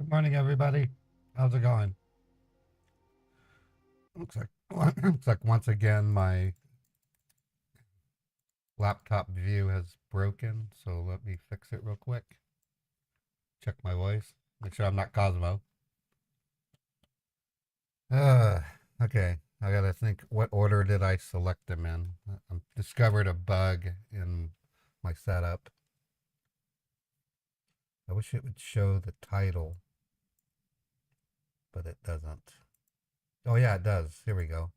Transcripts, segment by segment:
Good morning, everybody. How's it going? Looks like looks like once again my laptop view has broken. So let me fix it real quick. Check my voice. Make sure I'm not Cosmo. Uh, okay. I gotta think. What order did I select them in? I discovered a bug in my setup. I wish it would show the title, but it doesn't. Oh yeah, it does. Here we go.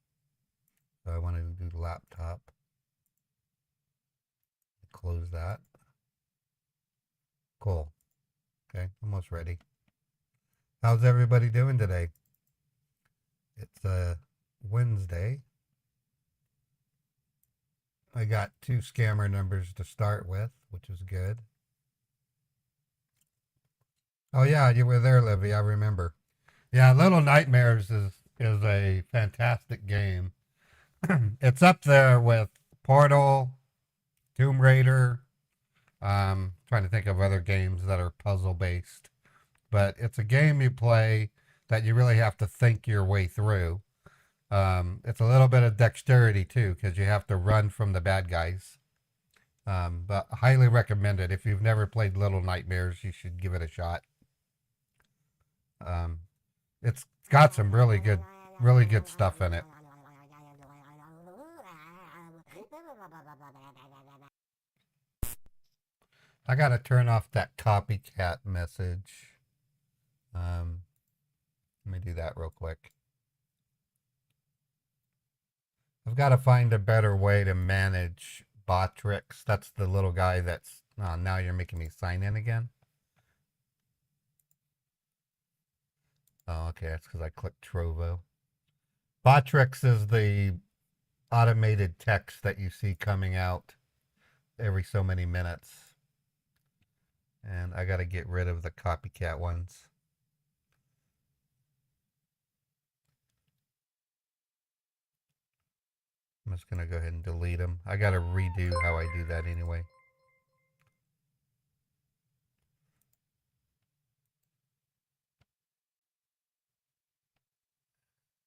So I wanted to do laptop. Close that. Cool. Okay, almost ready. How's everybody doing today? It's Wednesday. I got two scammer numbers to start with, which is good. Oh yeah, you were there, Livy. I remember. Yeah, Little Nightmares is a fantastic game. It's up there with Portal, Tomb Raider. Trying to think of other games that are puzzle based, but it's a game you play that you really have to think your way through. It's a little bit of dexterity too, because you have to run from the bad guys. But highly recommend it. If you've never played Little Nightmares, you should give it a shot. Um, it's got some really good stuff in it. I gotta turn off that copycat message. Um, Let me do that real quick. I've got to find a better way to manage Botrix. That's the little guy that's... Oh, now you're making me sign in again? Oh, okay. That's because I clicked Trovo. Botrix is the automated text that you see coming out every so many minutes. And I got to get rid of the copycat ones. I'm just going to go ahead and delete them. I got to redo how I do that anyway.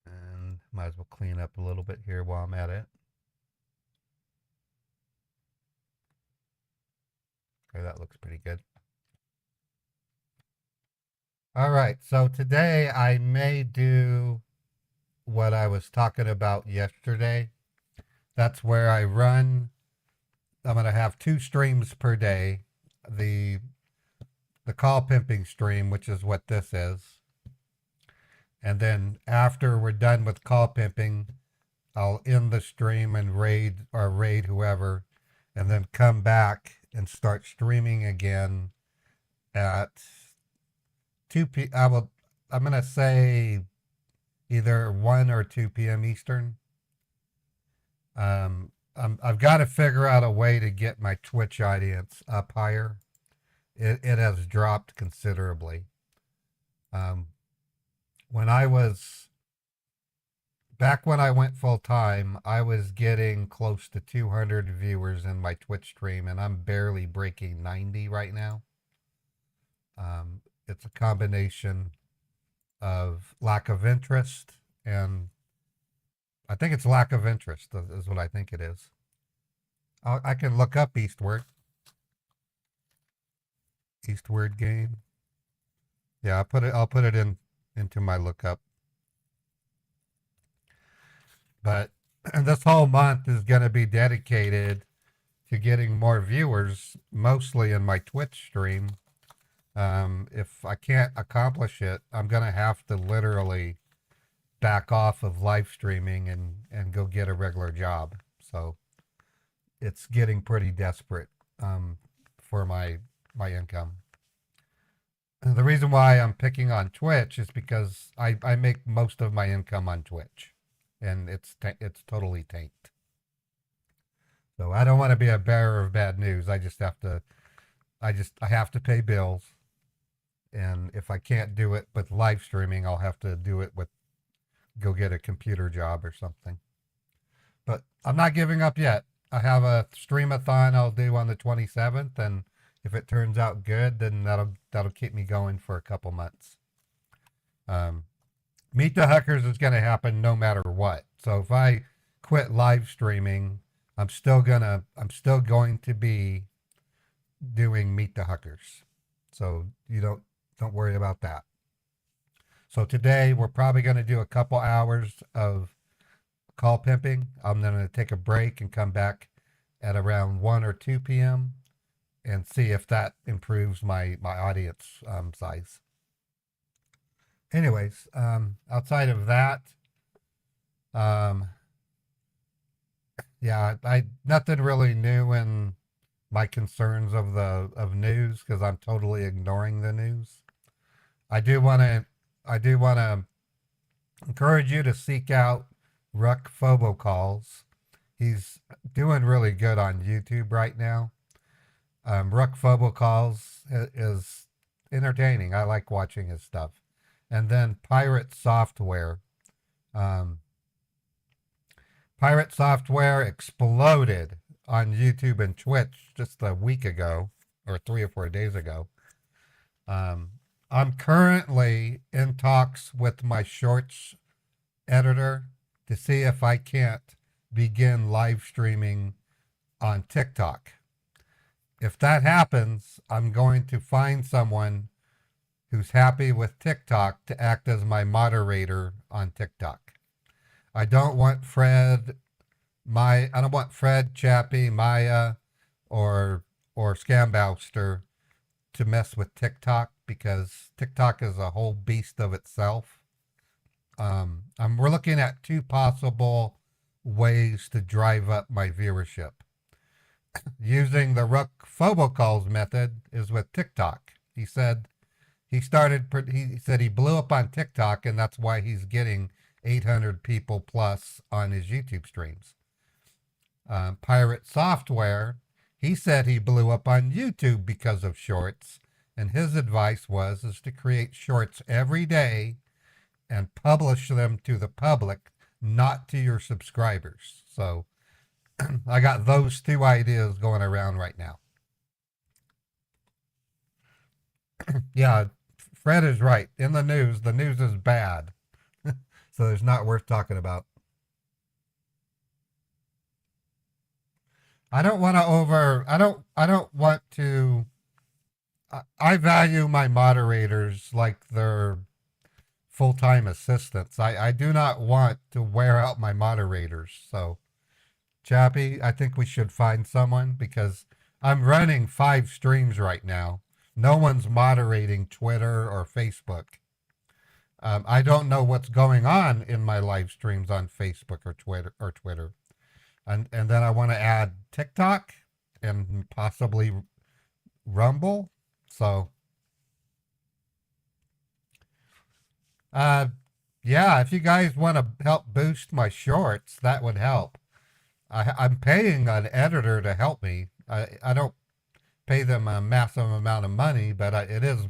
And might as well clean up a little bit here while I'm at it. Okay, that looks pretty good. All right, so today I may do what I was talking about yesterday. That's where I run. I'm going to have 2 streams per day. The call pimping stream, which is what this is. And then after we're done with call pimping, I'll end the stream and raid whoever, and then come back and start streaming again at 2 p.m. I'm going to say either 1 or 2 p.m. Eastern. I've got to figure out a way to get my Twitch audience up higher. It has dropped considerably. When I was back when I went full time, I was getting close to 200 viewers in my Twitch stream, and I'm barely breaking 90 right now. It's a combination of lack of interest, and I think it's lack of interest is what I think it is. I can look up Eastward game. Yeah, I'll put it into my lookup. But this whole month is going to be dedicated to getting more viewers, mostly in my Twitch stream. If I can't accomplish it, I'm going to have to literally back off of live streaming and go get a regular job. So it's getting pretty desperate for my income. And the reason why I'm picking on Twitch is because I make most of my income on Twitch, and it's totally tanked. So I don't want to be a bearer of bad news. I have to pay bills, and if I can't do it with live streaming, I'll have to do it with go get a computer job or something. But I'm not giving up yet. I have a streamathon I'll do on the 27th, and if it turns out good, then that'll keep me going for a couple months. Um, Meet the Huckers is going to happen no matter what. So if I quit live streaming, I'm still going to be doing Meet the Huckers. So you don't worry about that. So today we're probably going to do a couple hours of call pimping. I'm going to take a break and come back at around 1 or 2 p.m. and see if that improves my audience size. Anyways, outside of that, um, yeah, I nothing really new in my concerns of news because I'm totally ignoring the news. I do want to I do want to encourage you to seek out Ruck Phobocalls. He's doing really good on YouTube right now. Ruck Phobocalls is entertaining. I like watching his stuff. And then Pirate Software. Um, Pirate Software exploded on YouTube and Twitch just a week ago, or 3 or 4 days ago. I'm currently in talks with my shorts editor to see if I can't begin live streaming on TikTok. If that happens, I'm going to find someone who's happy with TikTok to act as my moderator on TikTok. I don't want Fred, Chappie, Maya, or Scambaits to mess with TikTok because TikTok is a whole beast of itself. We're looking at 2 possible ways to drive up my viewership. Using the Ruck Phobocalls method is with TikTok. He said he said he blew up on TikTok and that's why he's getting 800 people plus on his YouTube streams. Pirate Software, he said he blew up on YouTube because of shorts, and his advice is to create shorts every day and publish them to the public, not to your subscribers. So I got those 2 ideas going around right now. Yeah, Fred is right. In the news is bad. So it's not worth talking about. I don't want to want to I value my moderators like they're full-time assistants. I do not want to wear out my moderators. So, Chappie, I think we should find someone because I'm running 5 streams right now. No one's moderating Twitter or Facebook. I don't know what's going on in my live streams on Facebook or Twitter. And then I want to add TikTok and possibly Rumble. So, yeah, if you guys want to help boost my shorts, that would help. I'm paying an editor to help me. I don't pay them a massive amount of money, but it is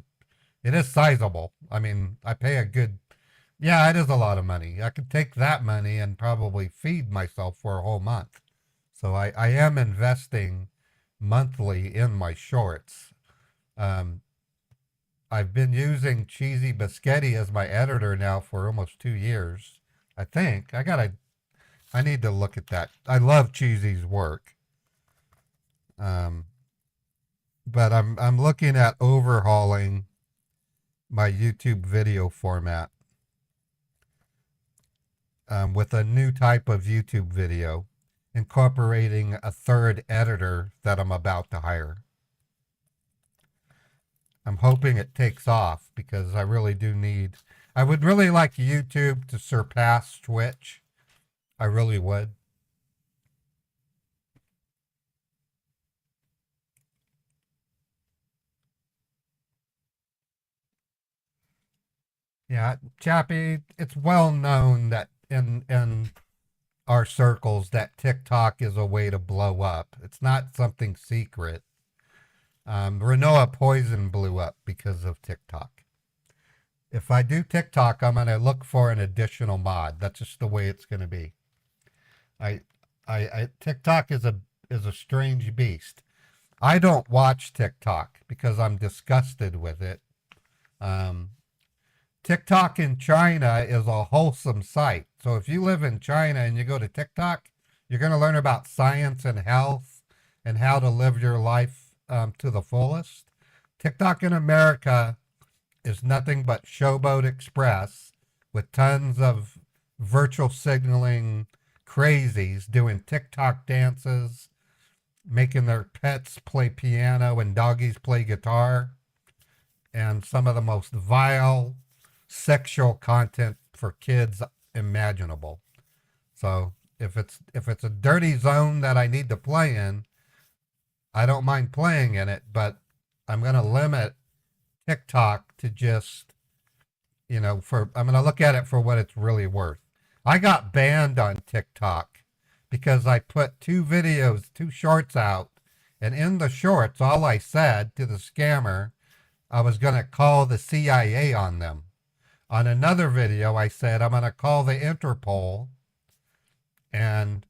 sizable. I mean, I pay a good, yeah, it is a lot of money. I could take that money and probably feed myself for a whole month. So I am investing monthly in my shorts. I've been using Cheesy Biscotti as my editor now for almost 2 years. I think I need to look at that. I love Cheesy's work. But I'm looking at overhauling my YouTube video format with a new type of YouTube video, incorporating a 3rd editor that I'm about to hire. I'm hoping it takes off because I would really like YouTube to surpass Twitch. I really would. Yeah, Chappie, it's well known that in our circles that TikTok is a way to blow up. It's not something secret. Renoa Poison blew up because of TikTok. If I do TikTok, I'm going to look for an additional mod. That's just the way it's going to be. TikTok is a strange beast. I don't watch TikTok because I'm disgusted with it. TikTok in China is a wholesome site. So if you live in China and you go to TikTok, you're going to learn about science and health and how to live your life to the fullest. TikTok in America is nothing but Showboat Express with tons of virtual signaling crazies doing TikTok dances, making their pets play piano and doggies play guitar, and some of the most vile sexual content for kids imaginable. So if it's a dirty zone that I need to play in, I don't mind playing in it, but I'm going to limit TikTok to just, for I'm going to look at it for what it's really worth. I got banned on TikTok because I put two shorts out, and in the shorts, all I said to the scammer, I was going to call the CIA on them. On another video, I said, I'm going to call the Interpol, and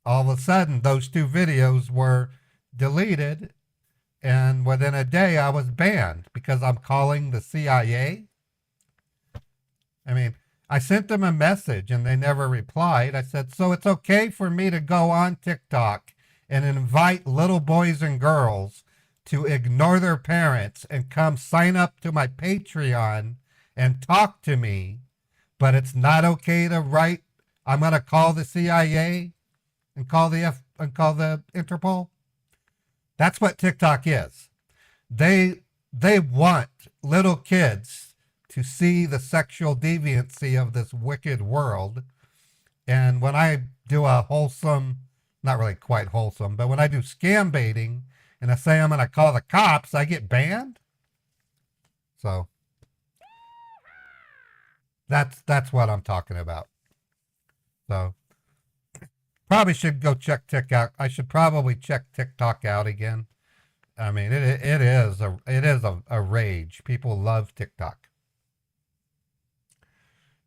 all of a sudden, those two videos were deleted, and within a day, I was banned because I'm calling the CIA. I mean, I sent them a message and they never replied. I said, so it's okay for me to go on TikTok and invite little boys and girls to ignore their parents and come sign up to my Patreon and talk to me, but it's not okay to write, I'm going to call the CIA and call the Interpol. That's what TikTok is. They want little kids to see the sexual deviancy of this wicked world. And when I do a wholesome, not really quite wholesome, but when I do scam baiting and I say I'm going to call the cops, I get banned. So that's what I'm talking about. So probably should go check TikTok. I should probably check TikTok out again. I mean, it is a rage. People love TikTok.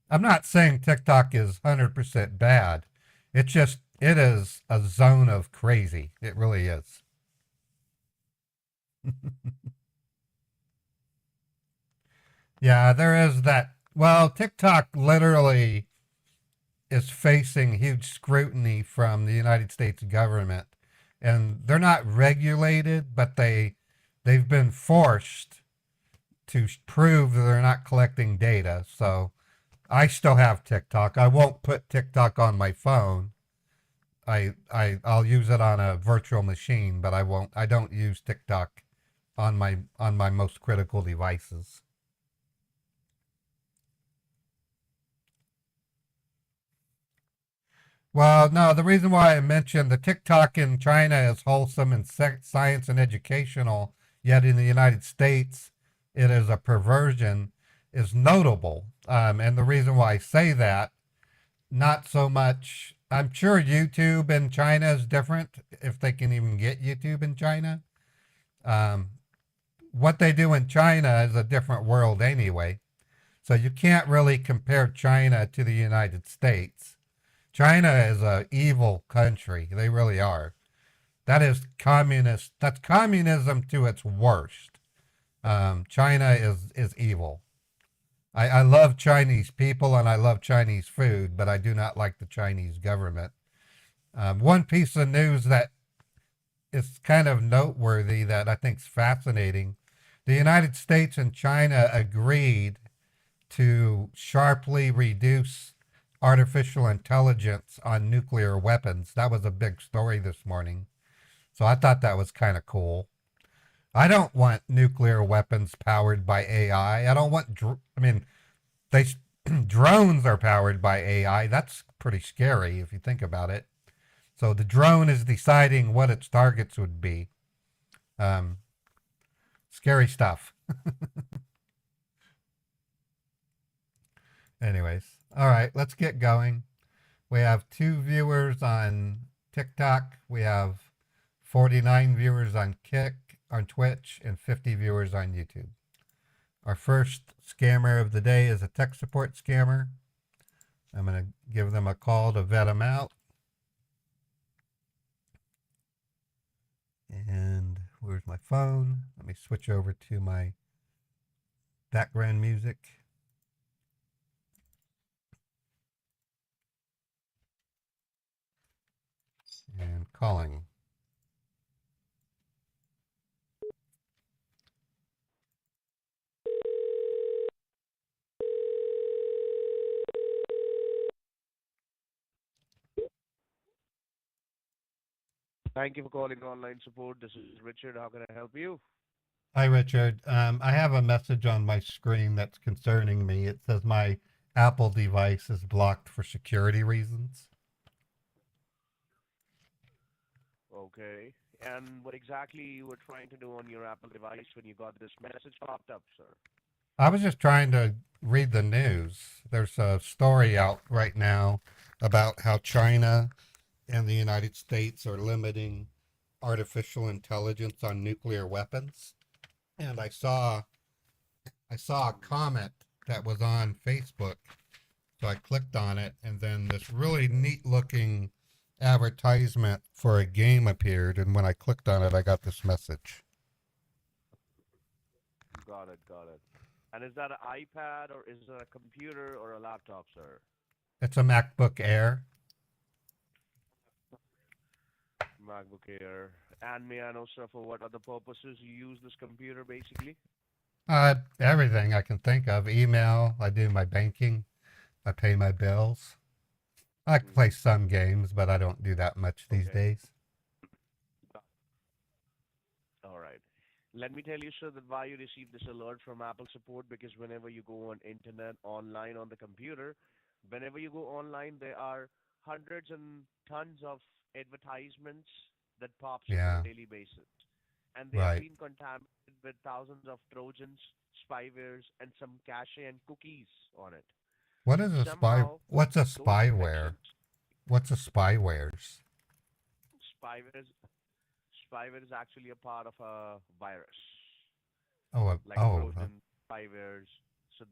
I'm not saying TikTok is 100% bad. It is a zone of crazy. It really is. Yeah, there is that. Well, TikTok literally is facing huge scrutiny from the United States government, and they're not regulated, but they've been forced to prove that they're not collecting data. So I still have TikTok. I won't put TikTok on my phone. I'll use it on a virtual machine, but I don't use TikTok on my most critical devices. Well, no, the reason why I mentioned the TikTok in China is wholesome and science and educational, yet in the United States it is a perversion, is notable. And the reason why I say that, not so much, I'm sure YouTube in China is different, if they can even get YouTube in China. Um, what they do in China is a different world anyway. So you can't really compare China to the United States. China is a evil country. They really are. That is communist. That's communism to its worst. China is evil. I love Chinese people and I love Chinese food, but I do not like the Chinese government. One piece of news that is kind of noteworthy that I think is fascinating: the United States and China agreed to sharply reduce artificial intelligence on nuclear weapons. That was a big story this morning. So I thought that was kind of cool. I don't want nuclear weapons powered by AI. I don't want, I mean, they drones are powered by AI. That's pretty scary if you think about it. So the drone is deciding what its targets would be. Um, Scary stuff. Anyways, all right, let's get going. We have 2 viewers on TikTok. We have 49 viewers on Twitch, and 50 viewers on YouTube. Our first scammer of the day is a tech support scammer. I'm going to give them a call to vet them out. And where's my phone? Let me switch over to my background music. Thank you for calling online support. This is Richard. How can I help you? Hi, Richard. I have a message on my screen that's concerning me. It says my Apple device is blocked for security reasons. Okay. And what exactly you were trying to do on your Apple device when you got this message popped up, sir? I was just trying to read the news. There's a story out right now about how China and the United States are limiting artificial intelligence on nuclear weapons. And I saw a comment that was on Facebook. So I clicked on it, and then this really neat looking advertisement for a game appeared. And when I clicked on it, I got this message. Got it, got it. And is that an iPad or is it a computer or a laptop, sir? It's a MacBook Air. MacBook Air. And may I know, sir, for what other purposes you use this computer, basically? Everything I can think of. Email, I do my banking, I pay my bills. I play Mm-hmm. some games, but I don't do that much these Okay. days. All right. Let me tell you, sir, that why you receive this alert from Apple support because whenever you go on internet, online, on the computer, whenever you go online, there are hundreds and tons of advertisements that pops up on a Yeah, daily basis, and they have right. been contaminated with thousands of trojans, spywares, and some cache and cookies on it. What is a spy? Somehow, What's a those spyware? infections, What's a spywares? spyware, spyware is actually a part of a virus, Oh, like oh, Trojan, spywares. So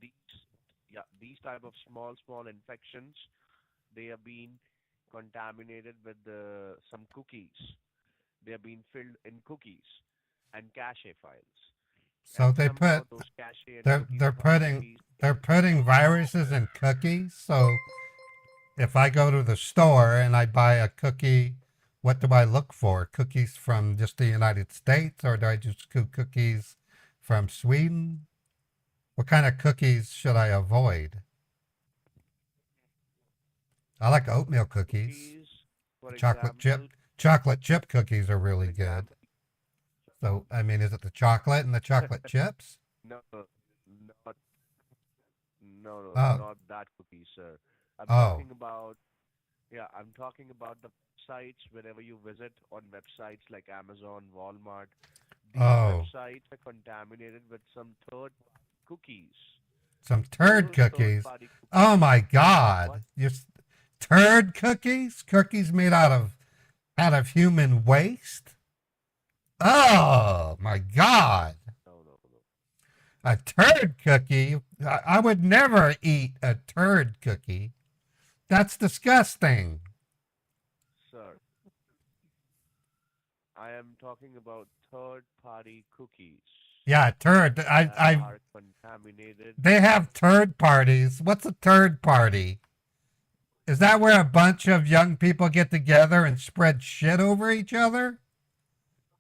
these type of small infections, they have been contaminated with some cookies. They have been filled in cookies and cache files, so and they somehow put those cache and they're cookie they're putting cookies. they're putting viruses in cookies. So if I go to the store and I buy a cookie, what do I look for? Cookies from just the United States, or do I just do cookies from Sweden? What kind of cookies should I avoid? I like oatmeal cookies. Cookies, for Chocolate example, chip cookies are for really good. example, So I mean, is it the chocolate and the chocolate chips? no, not Oh, not that cookie, sir. I'm oh, talking about Yeah, I'm talking about the sites whenever you visit on websites like Amazon, Walmart. These oh. websites are contaminated with some third cookies. Some turd Those third cookies. party Oh cookies. my What? God! Turd cookies? Cookies made out of human waste? Oh my God! No, no, no. A turd cookie? I would never eat a turd cookie. That's disgusting. Sir, I am talking about third party cookies Yeah, turd. that are contaminated. They have turd parties. What's a turd party? Is that where a bunch of young people get together and spread shit over each other?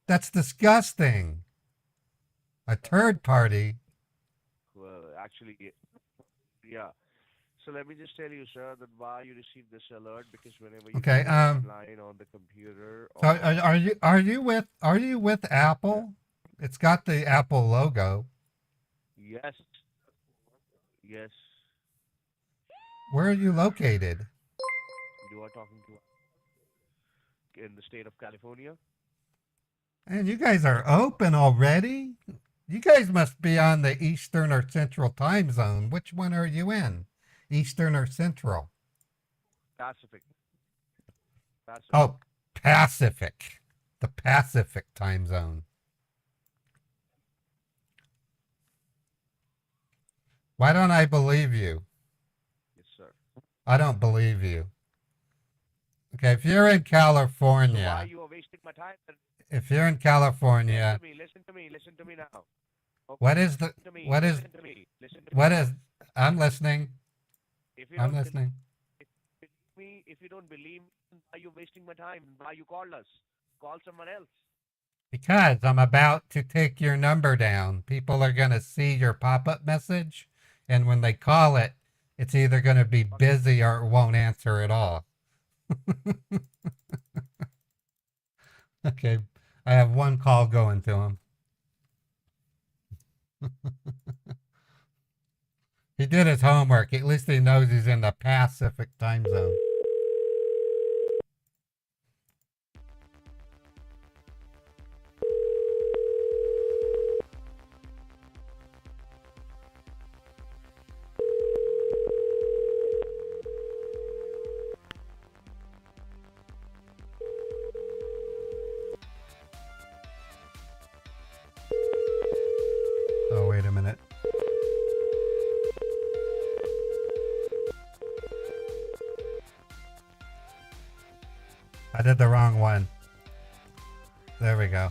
That's disgusting. A turd party. Well, actually, yeah. So let me just tell you, sir, that why you receive this alert because whenever you Okay. go online on the computer So or are you with yeah, Apple? It's got the Apple logo. yes, yes, Where are you located? you are talking to in the state of California. And you guys are open already? You guys must be on the Eastern or Central time zone. Which one are you in? Eastern or Central? Pacific, Pacific. Oh, Pacific. The Pacific time zone. Why don't I believe you? Yes, sir. I don't believe you. Okay, if you're in So why California, you are wasting my time? Then if you're in listen to California, me, listen to me, listen to me now. Okay, what is the listen to me, what is listen to me, listen to me what now. is I'm listening. If you I'm don't listening. if you believe me, if you don't believe me, why you wasting my time? Why you called us? Call someone else. Because I'm about to take your number down. People are going to see your pop-up message, and when they call it, it's either going to be busy or it won't answer at all. Okay, I have one call going to him. He did his homework. At least he knows he's in the Pacific time zone. Oh, wait a minute. I did the wrong one. There we go.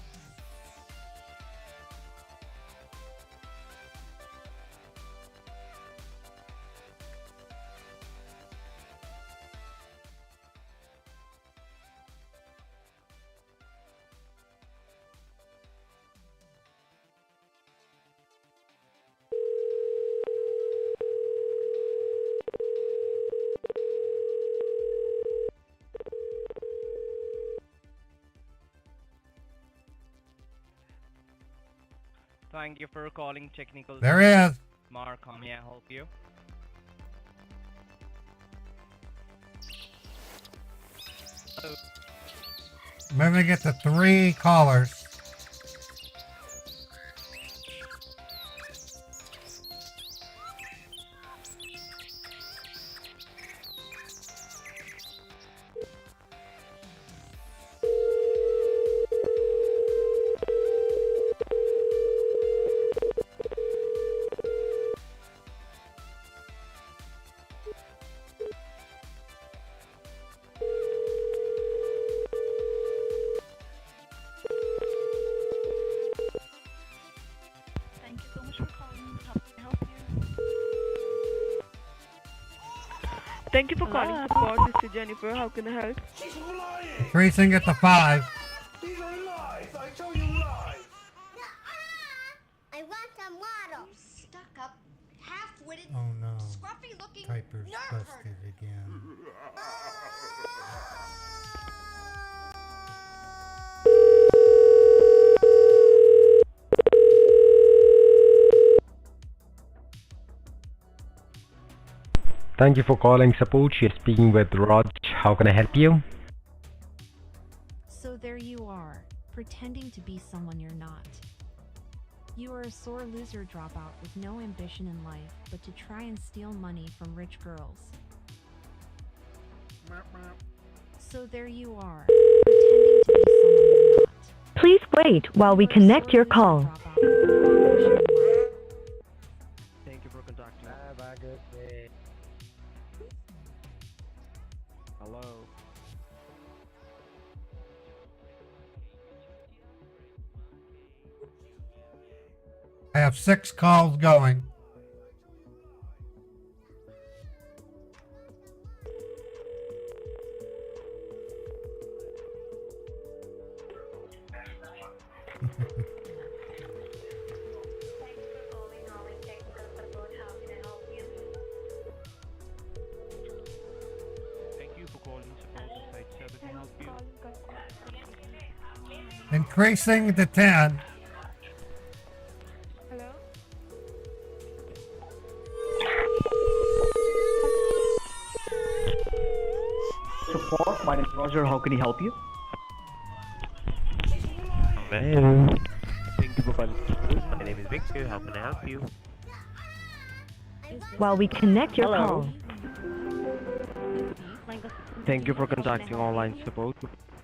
Thank you for calling technical. There he is. Mark, how may I help you? Moving it to 3 callers. Thank you so much for calling. How can I help you? Thank you for calling Hello? support. This is Jennifer. How can I help? She's lying! Increasing it to 5. These are lies! I tell you lies! I want some water. You stuck up, half-witted, Oh no. scruffy-looking Piper's nerve busted herder. again. Thank you for calling support. You're speaking with Raj. How can I help you? So there you are, pretending to be someone you're not. You are a sore loser dropout with no ambition in life but to try and steal money from rich girls. So there you are, pretending to be someone you're not. Please wait while we You are a connect sore your loser call. dropout with no ambition in life. Thank you for contacting. Have a good day. Hello. I have 6 calls going. Thank you for calling support. Site service can help you. Increasing to 10. Hello? Support, my name is Roger. How can I help you? Hello. Thank you for calling. My name is Victor. How can I help you? While we connect your call. Thank you for contacting online support.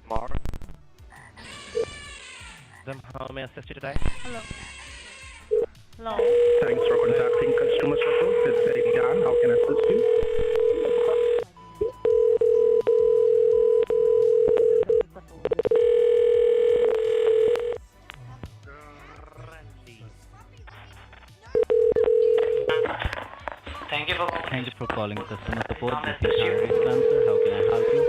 Mark. Then how may I assist you today? Hello? Hello? Thanks for contacting customer support. This is Eric Dan. How can I assist you? Thank you for calling customer support. This is Harry Spencer. How can I help you?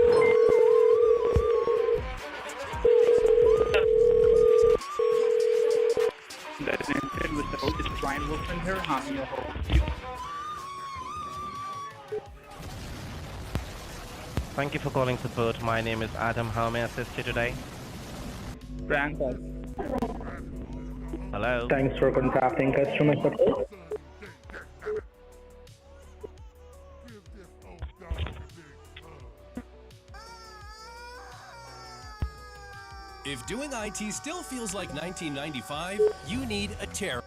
That is answered with the host. It's Brian Wilson here. I'm your host. Thank you for calling support. My name is Adam. How may I assist you today? Prank call. Hello? Thanks for contacting customer support. If doing IT still feels like 1995, you need a terror.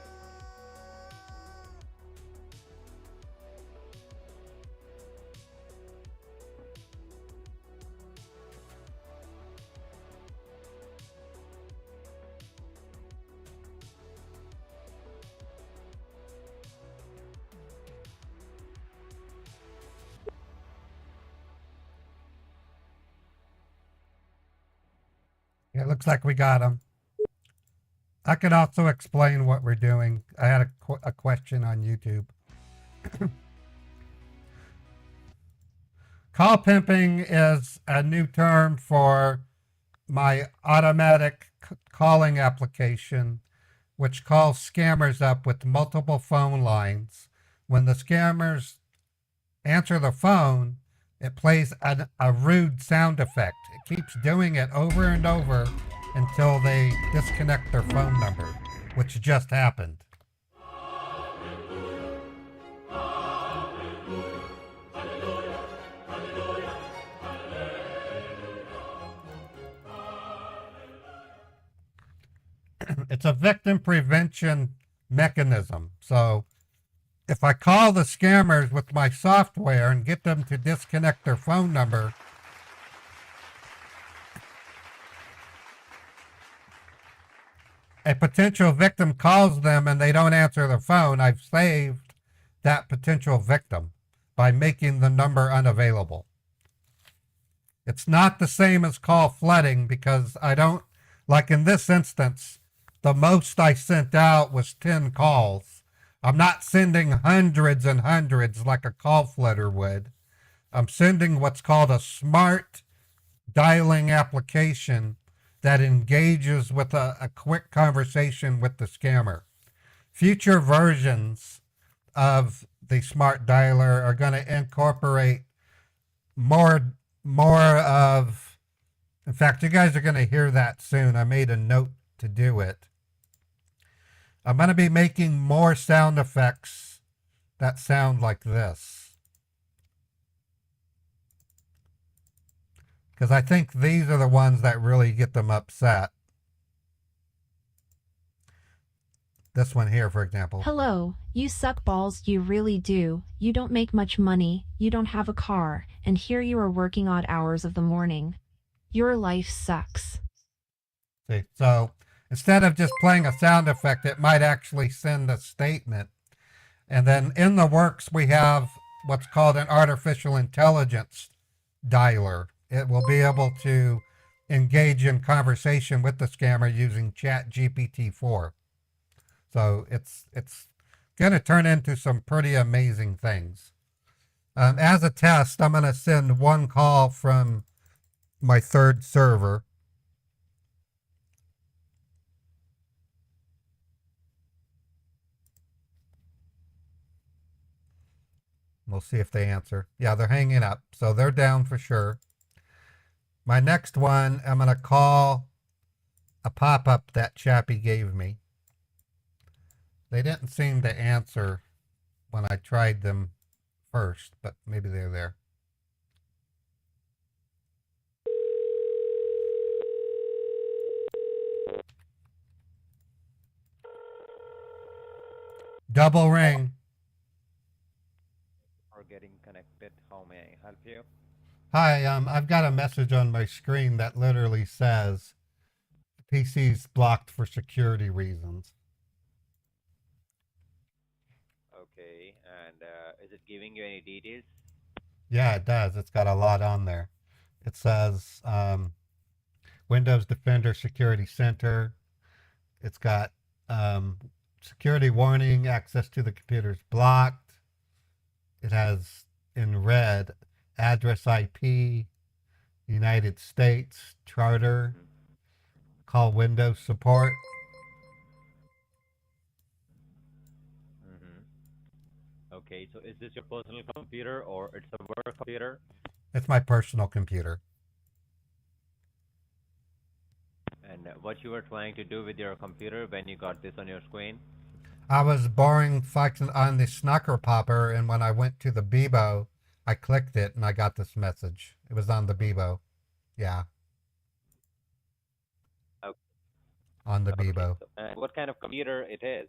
It looks like we got them. I could also explain what we're doing. I had a question on YouTube. Call pimping is a new term for my automatic calling application, which calls scammers up with multiple phone lines. When the scammers answer the phone, it plays a rude sound effect. It keeps doing it over and over until they disconnect their phone number, which just happened. It's a victim prevention mechanism. So if I call the scammers with my software and get them to disconnect their phone number, a potential victim calls them and they don't answer the phone, I've saved that potential victim by making the number unavailable. It's not the same as call flooding because I don't, like in this instance, the most I sent out was 10 calls. I'm not sending hundreds and hundreds like a call flooder would. I'm sending what's called a smart dialing application that engages with a quick conversation with the scammer. Future versions of the smart dialer are going to incorporate more of, in fact, you guys are going to hear that soon. I made a note to do it. I'm going to be making more sound effects that sound like this, because I think these are the ones that really get them upset. This one here, for example. Hello, you suck balls, you really do. You don't make much money, you don't have a car, and here you are working odd hours of the morning. Your life sucks. See, so instead of just playing a sound effect, it might actually send a statement. And then in the works, we have what's called an artificial intelligence dialer. It will be able to engage in conversation with the scammer using ChatGPT-4. So it's going to turn into some pretty amazing things. As a test, I'm going to send one call from my third server. We'll see if they answer. Yeah, they're hanging up, so they're down for sure. My next one, I'm going to call a pop-up that Chappie gave me. They didn't seem to answer when I tried them first, but maybe they're there. Double ring. Or getting connected. How may I help you? Hi, I've got a message on my screen that literally says PC's blocked for security reasons. Okay, and is it giving you any details? Yeah, it does. It's got a lot on there. It says Windows Defender Security Center. It's got security warning, access to the computer is blocked. It has in red address IP, United States, charter, call Windows support. Okay, so is this your personal computer or it's a work computer? It's my personal computer. And what you were trying to do with your computer when you got this on your screen? I was boring fucking on the snooker popper, and when I went to the Bebo, I clicked it and I got this message. It was on the Bebo. Yeah. Okay. On the Okay. Bebo. What kind of computer it is?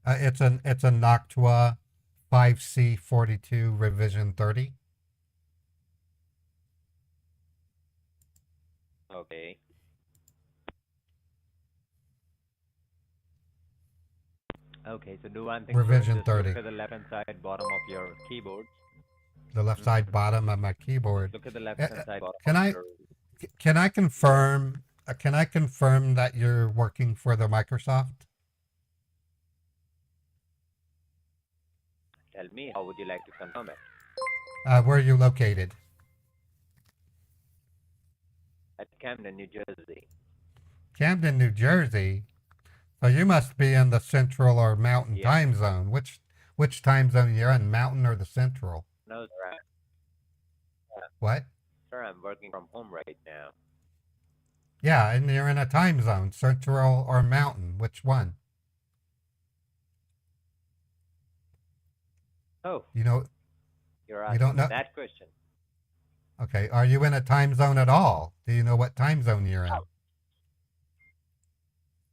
It's a Noctua 5C42 revision 30. Okay. Okay, so do one thing. Revision Just 30. Look at the left-hand side bottom of your keyboard. The left side bottom of my keyboard. Look at the left-hand side bottom. Can I confirm? Can I confirm that you're working for the Microsoft? Tell me, how would you like to confirm it? Where are you located? At Camden, New Jersey. Camden, New Jersey. So you must be in the Central or Mountain Yeah. time zone. Which time zone you're in, Mountain or the Central? No, sir. What? Sir, I'm working from home right now. Yeah, and you're in a time zone, Central or Mountain. Which one? Oh, You know. you're You asking don't know? that question. Okay. Are you in a time zone at all? Do you know what time zone you're in?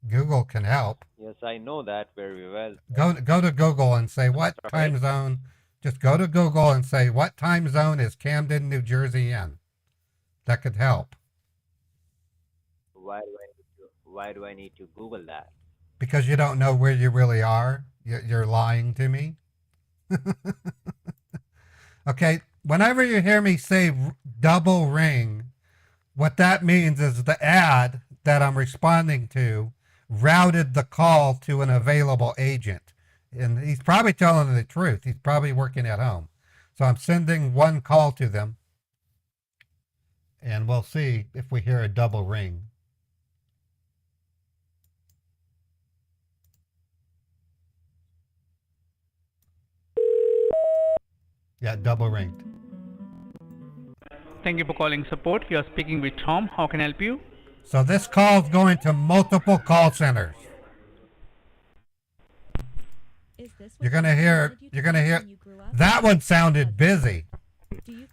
Google can help. Yes, I know that very well. Go to Google and say what time zone. Just go to Google and say what time zone is Camden, New Jersey in. That could help. Why do I need to Google that? Because you don't know where you really are. You're lying to me. Okay, whenever you hear me say double ring, what that means is the ad that I'm responding to routed the call to an available agent. And he's probably telling the truth. He's probably working at home. So I'm sending one call to them. And we'll see if we hear a double ring. Yeah, double ringed. Thank you for calling support. You are speaking with Tom. How can I help you? So this call is going to multiple call centers. You're gonna hear that one sounded busy.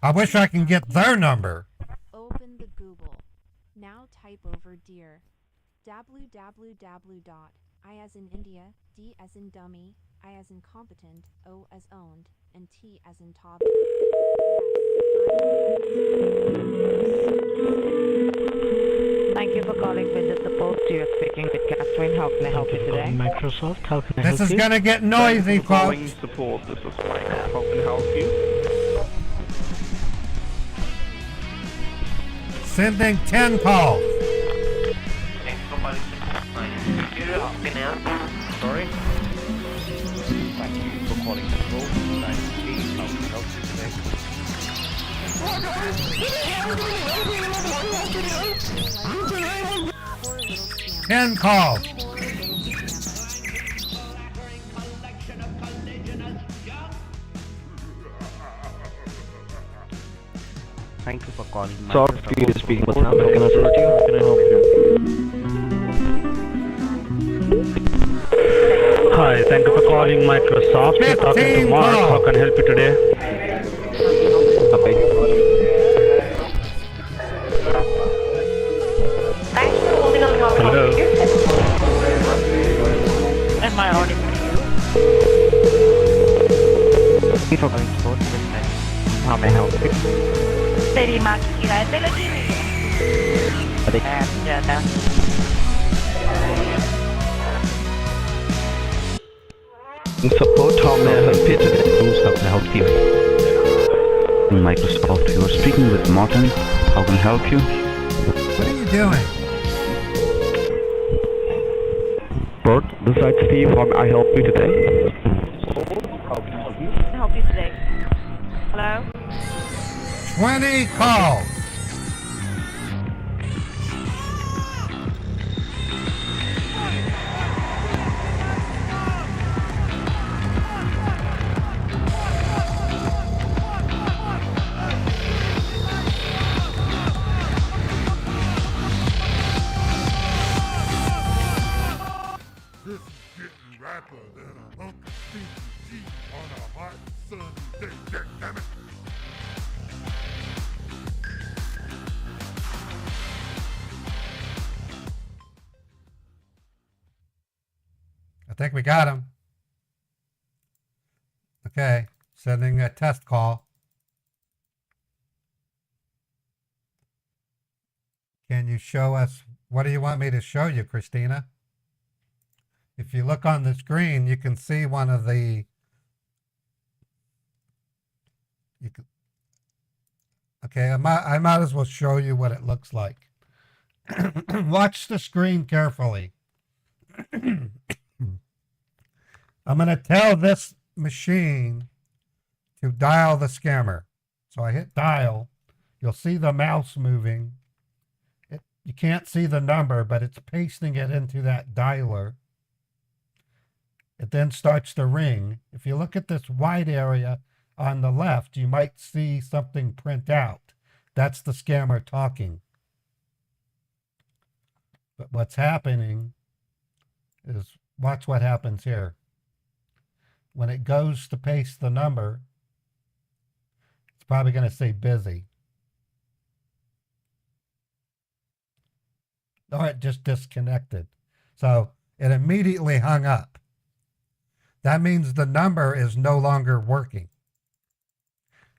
I wish I can get their number. Open the Google. Now type over dear. www. I as in India, D as in dummy, I as in competent, O as owned, and T as in toddler. Thank you for calling Windows Support. You are speaking with Catherine. How can I help you today? Microsoft, how can I help you? This is gonna get noisy, Calling folks. support. This is Mike. How can I help you? Sending 10 calls. Thanks for calling support. My name is Victor. How can I help you? Sorry? Thank you for calling support. My name is Steve. How can I help you today? 10 calls. Thank you for calling. Sorry, you speaking with Sam. Can I assist you? How can I help you? Hi, thank you for calling Microsoft. You're talking to 15 Mark. calls. How can I help you today? Okay. Hello. Am I audible to you? Thank you for calling support. How may I help you? Terima kasih. Telegini. Support, how may I help you today? How can I help you? Microsoft, you are speaking with Martin. How can I help you? What are you doing? Bert, this side Steve. How may I help you today? How can I help you today? Hello? 20 calls. think we got him. Okay, sending a test call. Can you show us, what do you want me to show you, Christina? If you look on the screen, you can see one of the, okay, I might as well show you what it looks like. Watch the screen carefully. I'm going to tell this machine to dial the scammer. So I hit dial. You'll see the mouse moving. You can't see the number, but it's pasting it into that dialer. It then starts to ring. If you look at this white area on the left, you might see something print out. That's the scammer talking. But what's happening is, watch what happens here. When it goes to paste the number, it's probably going to say busy. Or it just disconnected. So it immediately hung up. That means the number is no longer working.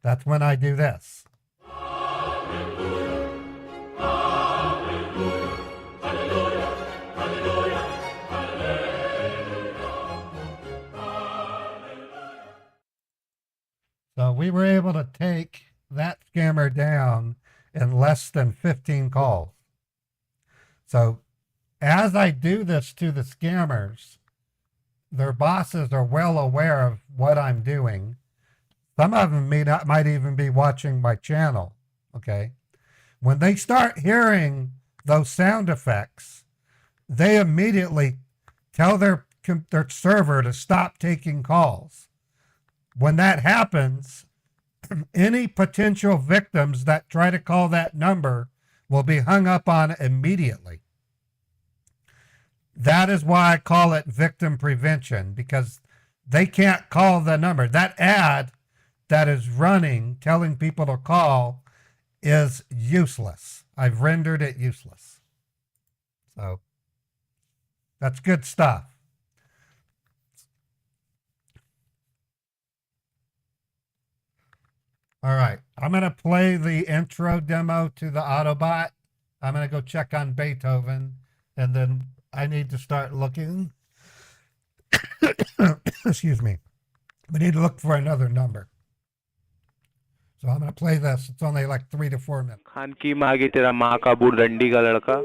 That's when I do this. So we were able to take that scammer down in less than 15 calls. So as I do this to the scammers, their bosses are well aware of what I'm doing. Some of them might even be watching my channel, okay? When they start hearing those sound effects, they immediately tell their server to stop taking calls. When that happens, any potential victims that try to call that number will be hung up on immediately. That is why I call it victim prevention, because they can't call the number. That ad that is running telling people to call is useless. I've rendered it useless. So that's good stuff. All right, I'm going to play the intro demo to the Autobot. I'm going to go check on Beethoven, and then I need to start looking. Excuse me. We need to look for another number. So I'm going to play this. It's only like 3 to 4 minutes. Khan की मांगे तेरा माँ का बूढ़ रंडी का लड़का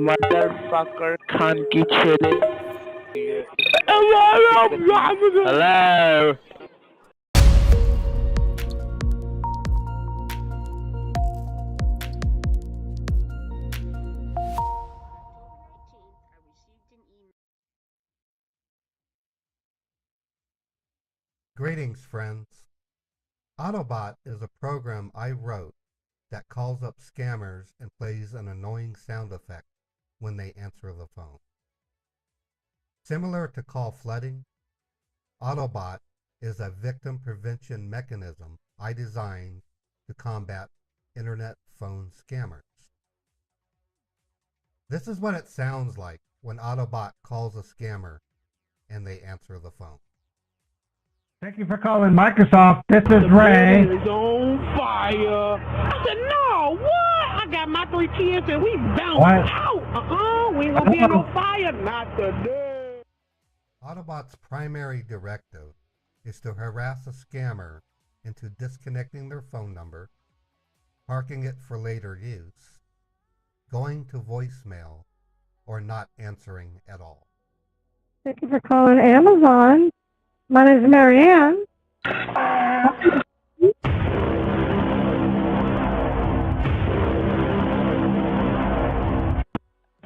motherfucker Khan की छेले hello. Greetings, friends. Autobot is a program I wrote that calls up scammers and plays an annoying sound effect when they answer the phone. Similar to call flooding, Autobot is a victim prevention mechanism I designed to combat internet phone scammers. This is what it sounds like when Autobot calls a scammer and they answer the phone. Thank you for calling Microsoft. This is Ray. It's on fire. I said, no, what? I got my 3 kids and we bounced out. We ain't gonna be in no fire. Not today. Autobot's primary directive is to harass a scammer into disconnecting their phone number, parking it for later use, going to voicemail, or not answering at all. Thank you for calling Amazon. My name is Marianne.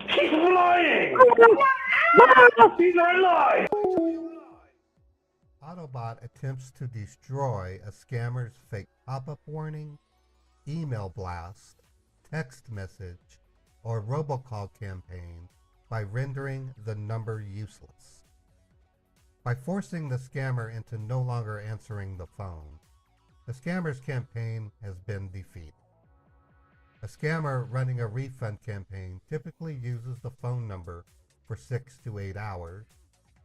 She's lying. She's lying. Autobot attempts to destroy a scammer's fake pop-up warning, email blast, text message, or robocall campaign by rendering the number useless. By forcing the scammer into no longer answering the phone, the scammer's campaign has been defeated. A scammer running a refund campaign typically uses the phone number for 6 to 8 hours,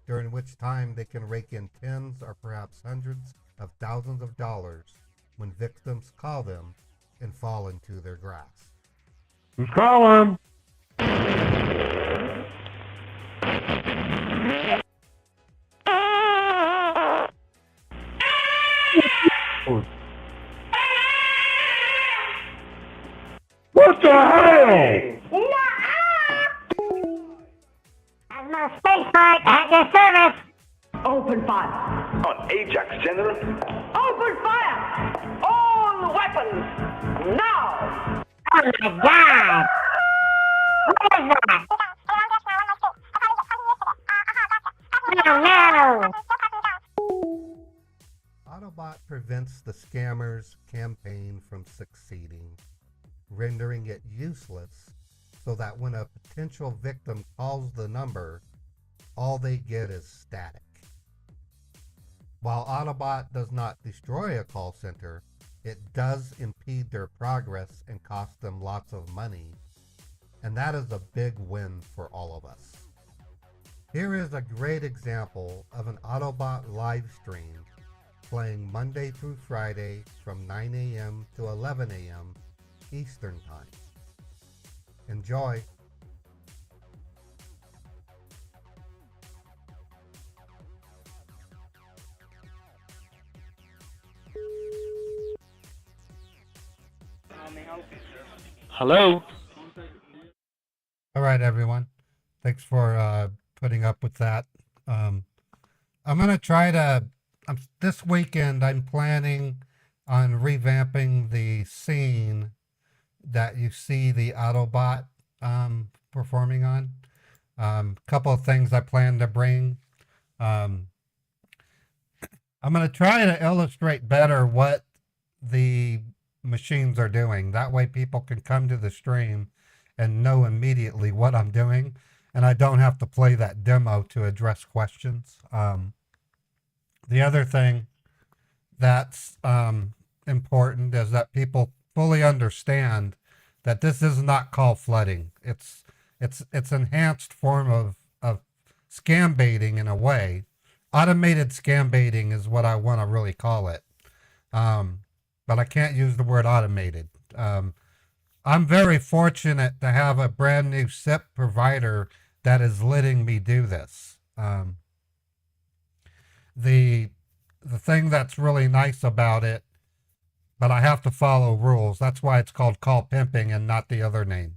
during which time they can rake in tens or perhaps hundreds of thousands of dollars when victims call them and fall into their grasp. Who's calling? What the hell? No space flight at your service. Open fire. On Ajax, General. Open fire. All weapons. Now. Oh my God. What is that? No. Autobot prevents the scammers' campaign from succeeding, rendering it useless so that when a potential victim calls the number, all they get is static. While Autobot does not destroy a call center, it does impede their progress and cost them lots of money, and that is a big win for all of us. Here is a great example of an Autobot live stream playing Monday through Friday from 9 a.m. to 11 a.m. Eastern Time. Enjoy. Hello. All right, everyone. Thanks for putting up with that. I'm going to try to, this weekend, I'm planning on revamping the scene that you see the Autobot performing on. Couple of things I plan to bring. I'm going to try to illustrate better what the machines are doing. That way people can come to the stream and know immediately what I'm doing, and I don't have to play that demo to address questions. The other thing that's important is that people fully understand that this is not call flooding. It's enhanced form of scam baiting in a way. Automated scam baiting is what I want to really call it. But I can't use the word automated. I'm very fortunate to have a brand new SIP provider that is letting me do this. The thing that's really nice about it, but I have to follow rules. That's why it's called call pimping and not the other name.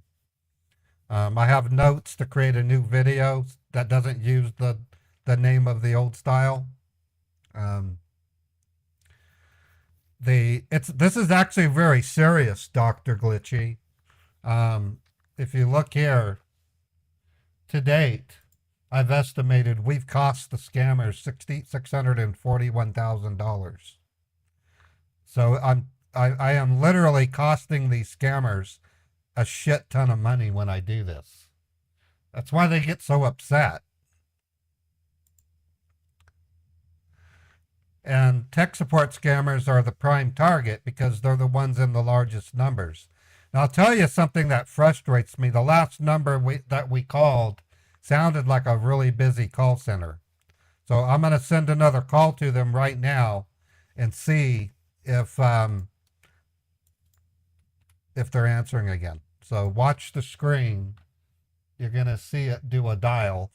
I have notes to create a new video that doesn't use the name of the old style. This is actually very serious, Dr. Glitchy. If you look here, to date, I've estimated we've cost the scammers $641,000. So I am literally costing these scammers a shit ton of money when I do this. That's why they get so upset. And tech support scammers are the prime target because they're the ones in the largest numbers. Now, I'll tell you something that frustrates me. The last number that we called sounded like a really busy call center. So I'm going to send another call to them right now and see if they're answering again. So watch the screen. You're going to see it do a dial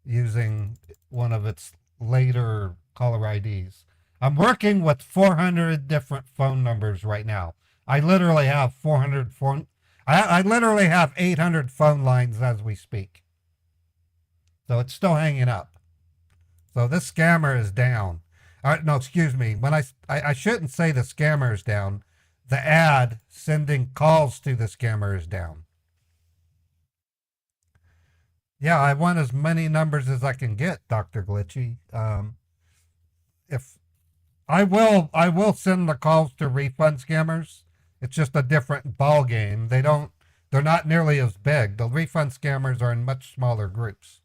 using one of its later caller IDs. I'm working with 400 different phone numbers right now. I literally have 400 phone. I literally have 800 phone lines as we speak. So it's still hanging up. So this scammer is down. No, excuse me. When I shouldn't say the scammer is down. The ad sending calls to the scammer is down. Yeah, I want as many numbers as I can get, Dr. Glitchy. If I will send the calls to refund scammers. It's just a different ball game. They're not nearly as big. The refund scammers are in much smaller groups.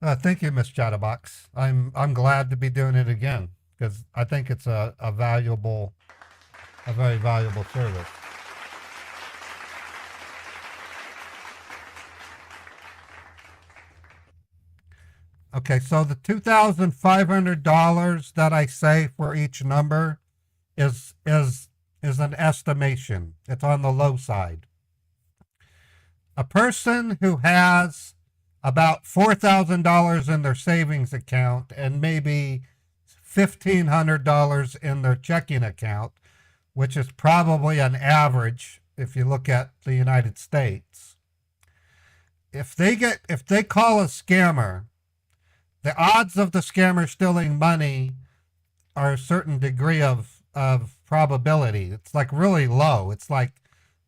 Thank you, Miss Chatterbox. I'm glad to be doing it again because I think it's a very valuable service. Okay, so the $2,500 that I say for each number is an estimation. It's on the low side. A person who has about $4,000 in their savings account and maybe $1,500 in their checking account, which is probably an average if you look at the United States. If they call a scammer, the odds of the scammer stealing money are a certain degree of probability. It's like really low. It's like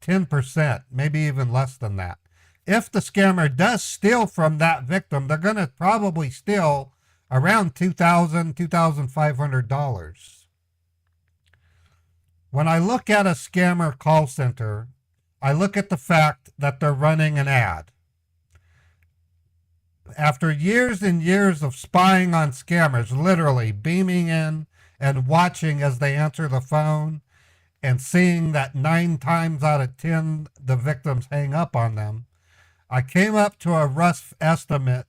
10%, maybe even less than that. If the scammer does steal from that victim, they're going to probably steal around $2,000, $2,500. When I look at a scammer call center, I look at the fact that they're running an ad. After years and years of spying on scammers, literally beaming in and watching as they answer the phone and seeing that 9 times out of 10 the victims hang up on them, I came up to a rough estimate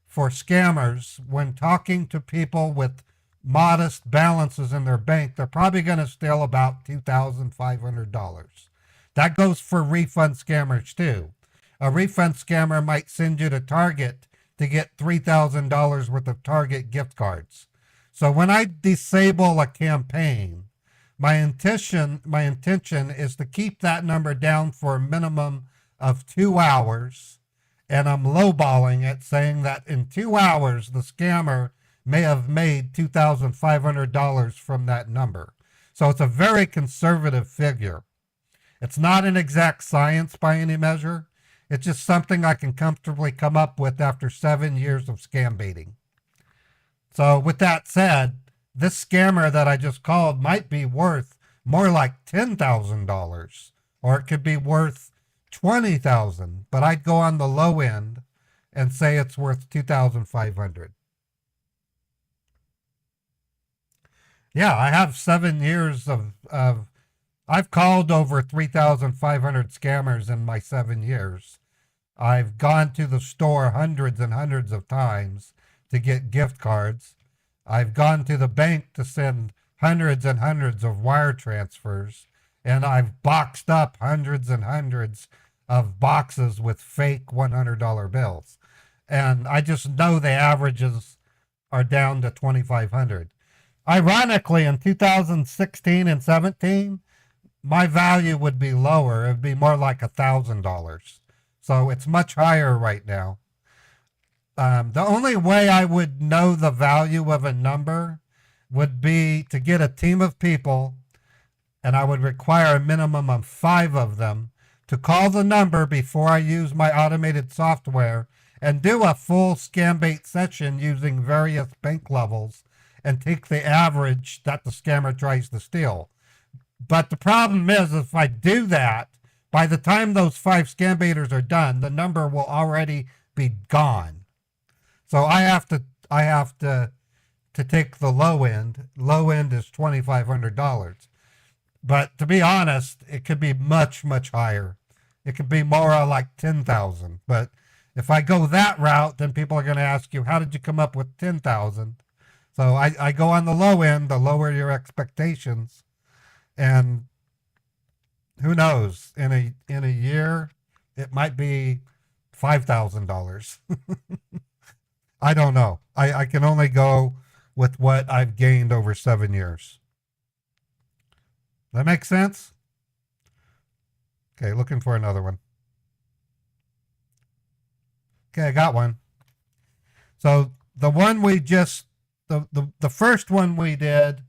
for scammers when talking to people with modest balances in their bank. They're probably going to steal about $2,500. That goes for refund scammers too. A refund scammer might send you to Target to get $3,000 worth of Target gift cards. So when I disable a campaign, my intention is to keep that number down for a minimum of 2 hours, and I'm lowballing it, saying that in 2 hours the scammer may have made $2,500 from that number. So it's a very conservative figure. It's not an exact science by any measure. It's just something I can comfortably come up with after 7 years of scam baiting. So with that said, this scammer that I just called might be worth more like $10,000, or it could be worth $20,000, but I'd go on the low end and say it's worth $2,500. Yeah, I have 7 years of I've called over 3,500 scammers in my 7 years. I've gone to the store hundreds and hundreds of times to get gift cards. I've gone to the bank to send hundreds and hundreds of wire transfers, and I've boxed up hundreds and hundreds of boxes with fake $100 bills. And I just know the averages are down to 2,500. Ironically, in 2016 and 17, my value would be lower. It would be more like $1,000. So it's much higher right now. The only way I would know the value of a number would be to get a team of people, and I would require a minimum of 5 of them to call the number before I use my automated software and do a full Scambait session using various bank levels and take the average that the scammer tries to steal. But the problem is, if I do that, by the time those 5 Scambaiters are done, the number will already be gone. So I have to take the low end. Low end is $2,500. But to be honest, it could be much, much higher. It could be more like 10,000. But if I go that route, then people are going to ask you, how did you come up with 10,000? So I go on the low end, the lower your expectations. And who knows, in a year, it might be $5,000. I don't know. I can only go with what I've gained over 7 years. That makes sense? Okay, looking for another one. Okay, I got one. So the one we just, the first one we did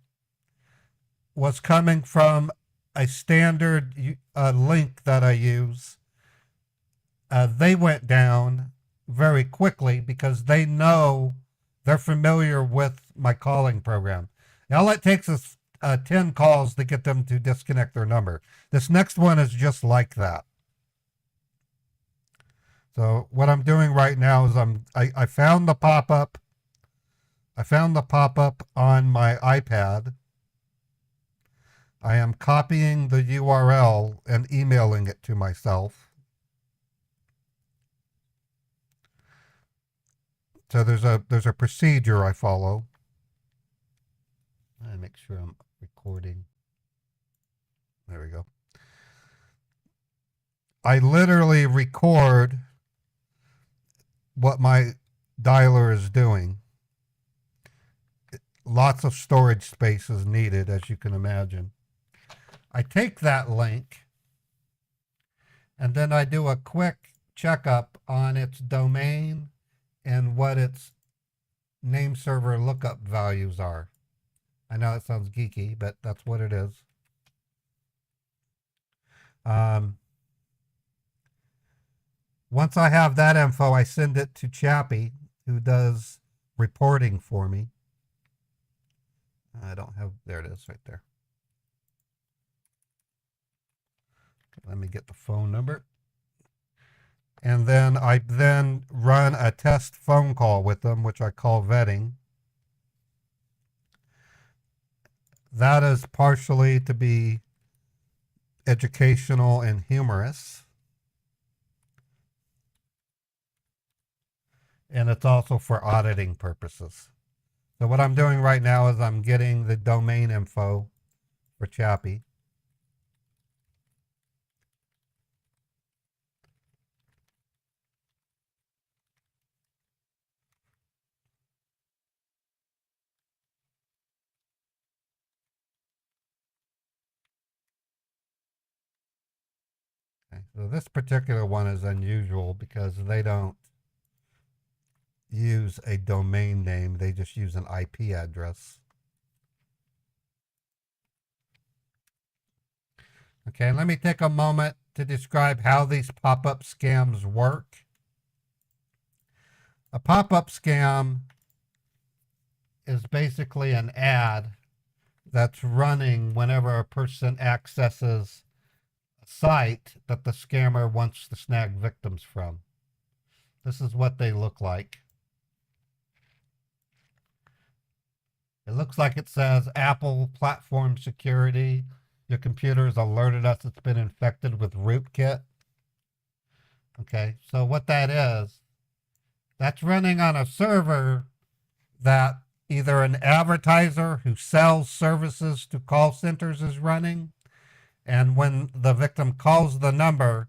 was coming from a standard link that I use. They went down very quickly because they're familiar with my calling program. All it takes is 10 calls to get them to disconnect their number. This next one is just like that. So what I'm doing right now is I found the pop-up. I found the pop-up on my iPad. I am copying the URL and emailing it to myself. So there's a procedure I follow. I make sure I'm recording. There we go. I literally record what my dialer is doing. Lots of storage space is needed, as you can imagine. I take that link and then I do a quick checkup on its domain and what its name server lookup values are. I know it sounds geeky, but that's what it is. Once I have that info, I send it to Chappie, who does reporting for me. I don't have, there it is right there. Okay, let me get the phone number. And then I run a test phone call with them, which I call vetting. That is partially to be educational and humorous. And it's also for auditing purposes. So what I'm doing right now is I'm getting the domain info for Chappie. Okay, so this particular one is unusual because they don't use a domain name, they just use an IP address. Okay, let me take a moment to describe how these pop-up scams work. A pop-up scam is basically an ad that's running whenever a person accesses a site that the scammer wants to snag victims from. This is what they look like. It looks like it says Apple platform security. Your computer has alerted us it's been infected with rootkit. Okay, so what that is, that's running on a server that either an advertiser who sells services to call centers is running. And when the victim calls the number,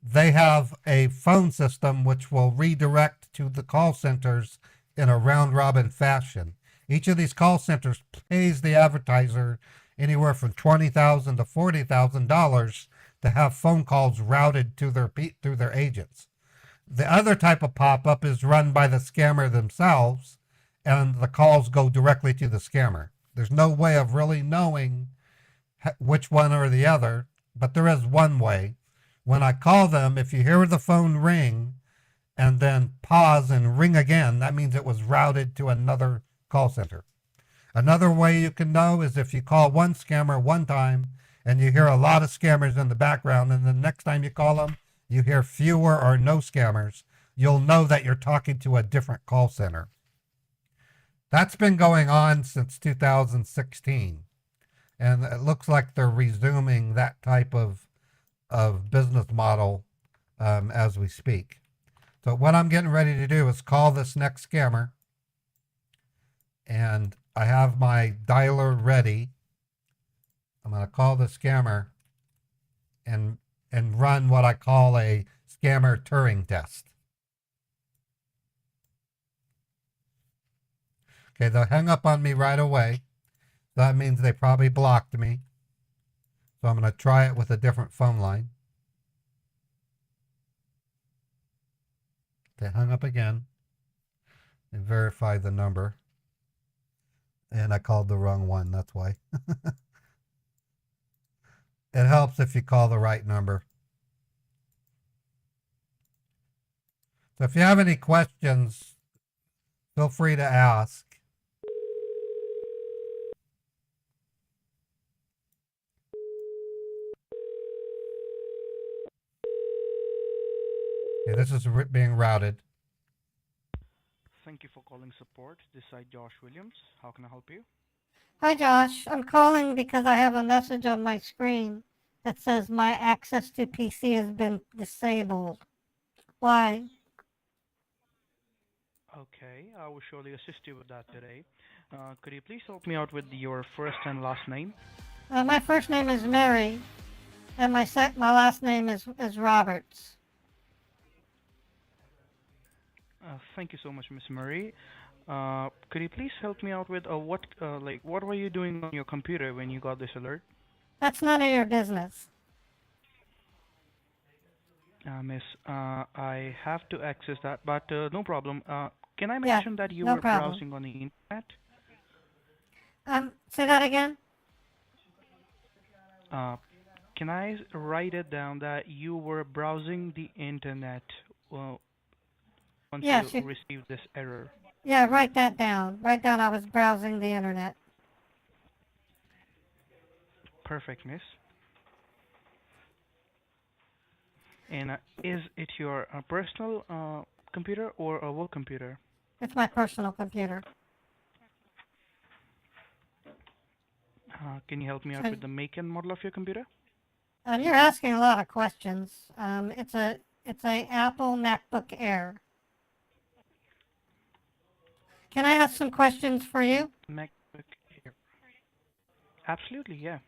they have a phone system which will redirect to the call centers in a round-robin fashion. Each of these call centers pays the advertiser anywhere from $20,000 to $40,000 to have phone calls routed to through their agents. The other type of pop-up is run by the scammer themselves, and the calls go directly to the scammer. There's no way of really knowing which one or the other, but there is one way. When I call them, if you hear the phone ring and then pause and ring again, that means it was routed to another call center. Another way you can know is if you call one scammer one time and you hear a lot of scammers in the background, and the next time you call them, you hear fewer or no scammers, you'll know that you're talking to a different call center. That's been going on since 2016. And it looks like they're resuming that type of business model as we speak. So what I'm getting ready to do is call this next scammer. And I have my dialer ready. I'm going to call the scammer and run what I call a scammer Turing test. Okay, they'll hang up on me right away. That means they probably blocked me. So I'm going to try it with a different phone line. They hung up again and verify the number. And I called the wrong one, that's why. It helps if you call the right number. So if you have any questions, feel free to ask. Okay, this is being routed. Thank you for calling support. This is Josh Williams. How can I help you? Hi, Josh. I'm calling because I have a message on my screen that says my access to PC has been disabled. Why? Okay, I will surely assist you with that today. Could you please help me out with your first and last name? My first name is Mary, and my last name is Roberts. Thank you so much, Miss Murray. Could you please help me out with what were you doing on your computer when you got this alert? That's none of your business. Miss, I have to access that, but no problem. Can I mention that you no were problem. browsing on the internet? Say that again? Can I write it down that you were browsing the internet once Yes, you received this error? Yeah, write that down. Write down I was browsing the internet. Perfect, miss. And is it your personal computer or a work computer? It's my personal computer. Can you help me out with the make and model of your computer? You're asking a lot of questions. It's a Apple MacBook Air. Can I ask some questions for you? MacBook Air. Absolutely, yeah.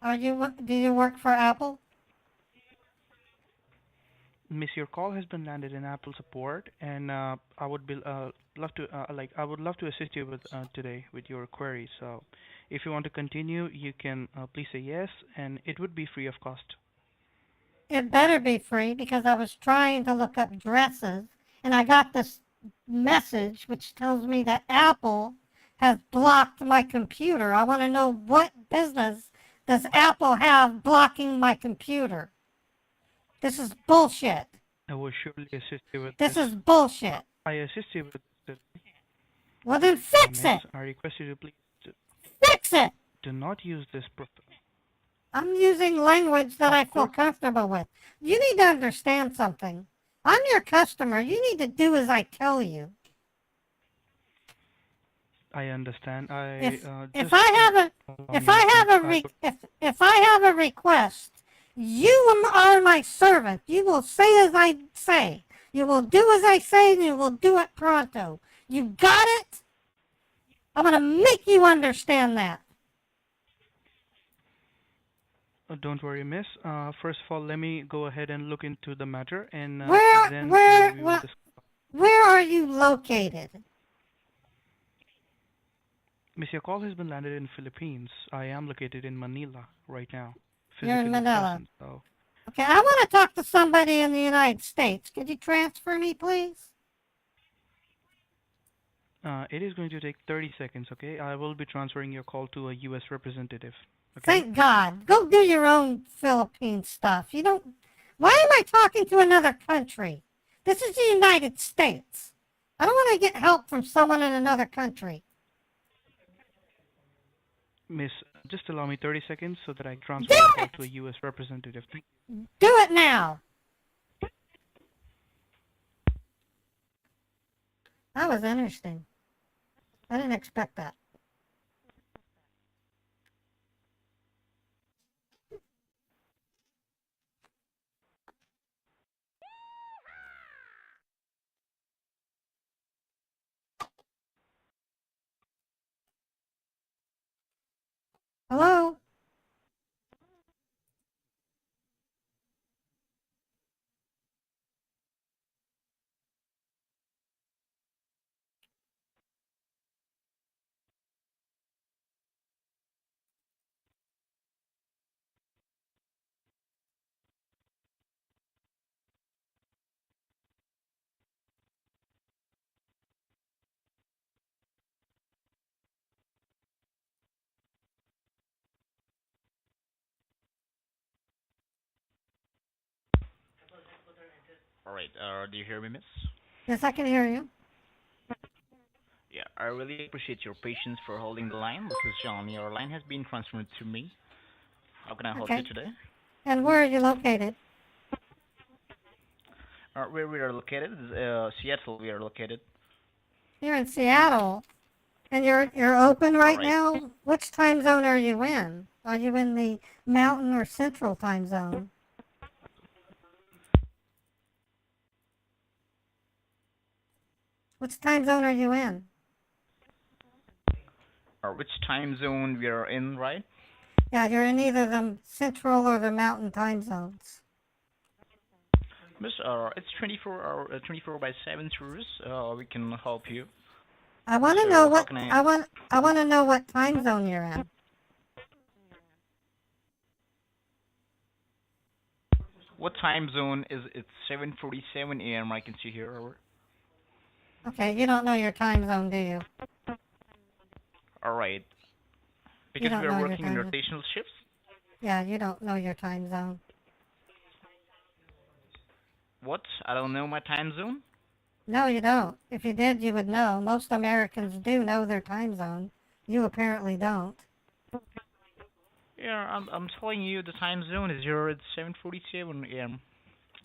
Do you work for Apple? Miss, your call has been landed in Apple support, and I would love to assist you with today with your query. So, if you want to continue, you can please say yes, and it would be free of cost. It better be free because I was trying to look up dresses, and I got this message which tells me that Apple has blocked my computer. I want to know what business does Apple have blocking my computer? This is bullshit. I will surely assist you with this. This is bullshit. I assist you with this. Well, then fix it. I request you to please fix it. Do not use this. I'm using language that I feel comfortable with. You need to understand something. I'm your customer. You need to do as I tell you. I understand. If I have a request, you are my servant. You will say as I say. You will do as I say, and you will do it pronto. You got it? I'm going to make you understand that. Don't worry, miss. First of all, let me go ahead and look into the matter, and where are you located? Miss, your call has been landed in Philippines. I am located in Manila right now. You're in Manila. Present, so. Okay, I want to talk to somebody in the United States. Could you transfer me, please? It is going to take 30 seconds, okay? I will be transferring your call to a U.S. representative. Okay? Thank God. Go do your own Philippine stuff. You don't... Why am I talking to another country? This is the United States. I don't want to get help from someone in another country. Miss, just allow me 30 seconds so that I transfer your call to a U.S. representative. Do it now. That was interesting. I didn't expect that. Hello? All right. Do you hear me, miss? Yes, I can hear you. Yeah, I really appreciate your patience for holding the line. This is John. Your line has been transferred to me. How can I help you today? And where are you located? Where we are located is Seattle. We are located. You're in Seattle, and you're open right now. Which time zone are you in? Are you in the Mountain or Central time zone? Which time zone are you in? Or which time zone we are in, right? Yeah, you're in either the central or the mountain time zones. Miss, it's 24 by 7 service. We can help you. I want to So know how what can I- I want to know what time zone you're in. What time zone is it? 7:47 a.m. I can see here. Okay, you don't know your time zone, do you? All right. Because don't we know are your working in time zone. rotational shifts. Yeah, you don't know your time zone. What? I don't know my time zone. No, you don't. If you did, you would know. Most Americans do know their time zone. You apparently don't. Yeah, I'm telling you the time zone is here. It's 7:47 a.m.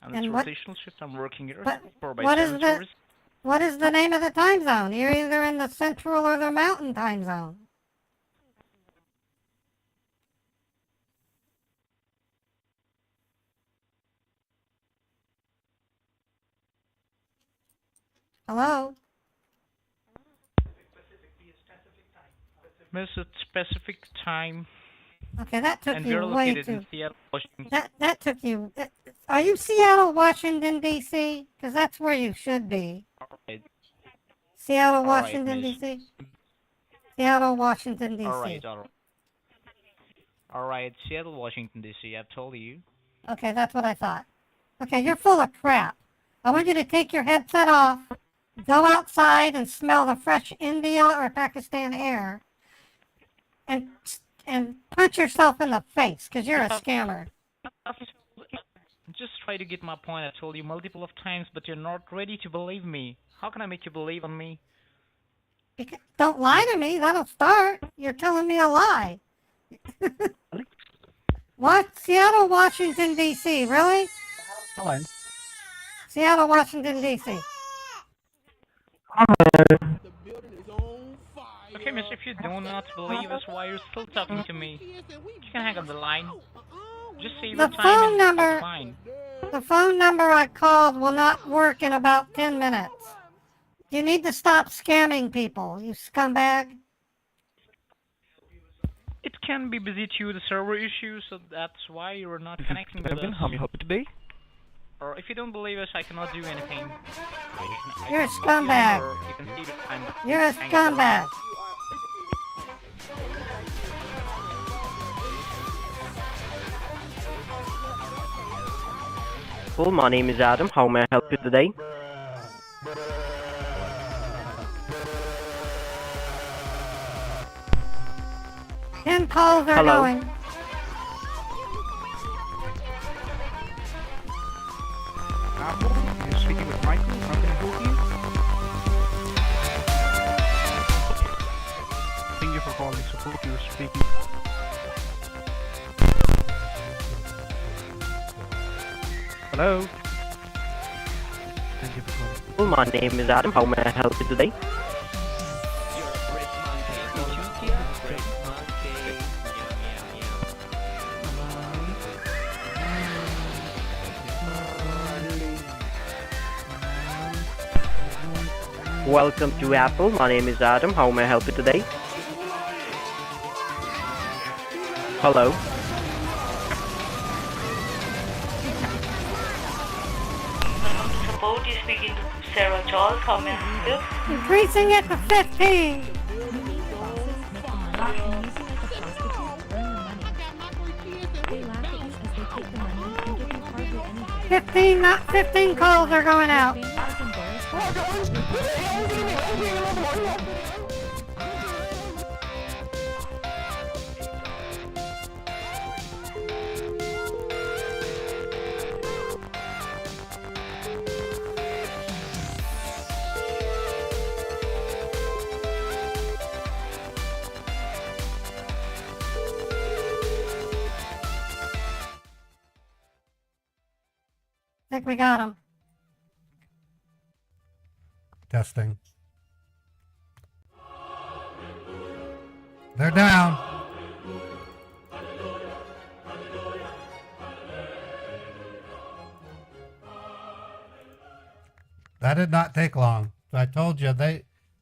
And it's And what- rotational shift. I'm working here. But 4 by what is 7 the service. what is the name of the time zone? You're either in the central or the mountain time zone. Hello? Miss, it's specific time. Okay, that took And you we're way located too. in Seattle, Washington. That took you. Are you Seattle, Washington D.C.? Because that's where you should be. Alright. Seattle, All right, Washington miss. D.C. Seattle, Washington D.C. Alright. Alright, Seattle, Washington, D.C. I've told you. Okay, that's what I thought. Okay, you're full of crap. I want you to take your headset off, go outside and smell the fresh India or Pakistan air, and punch yourself in the face, because you're a scammer. Just try to get my point. I told you multiple of times, but you're not ready to believe me. How can I make you believe on me? Don't lie to me, that'll start. You're telling me a lie. What? Seattle, Washington, D.C., really? Hello. Seattle, Washington, D.C. Okay, miss, if you do not believe us, why you're still talking to me? You can hang on the line. Just say The the time phone and number- it's fine. The phone number I called will not work in about 10 minutes. You need to stop scamming people, you scumbag. It can be busy due to the server issue, so that's why you're not connecting with us. How may I help you today? Or if you don't believe us, I cannot do anything. You're a scumbag. Or you can see the time. You're a Hang on the line. scumbag. Well, my name is Adam. How may I help you today? Ten calls are Hello. going. You're speaking with Michael. How can I help you? Thank you for calling support. You're speaking. Hello. Thank you for calling. Well, my name is Adam. How may I help you today? Welcome to Apple. My name is Adam. How may I help you today? Hello. Support is speaking to Sarah Charles. How may I help you? Increasing it to 15. They laugh at you as they take the money and give you hardly anything. 15, not 15 calls are going out. I think we got him. Testing. They're down. That did not take long. I told you,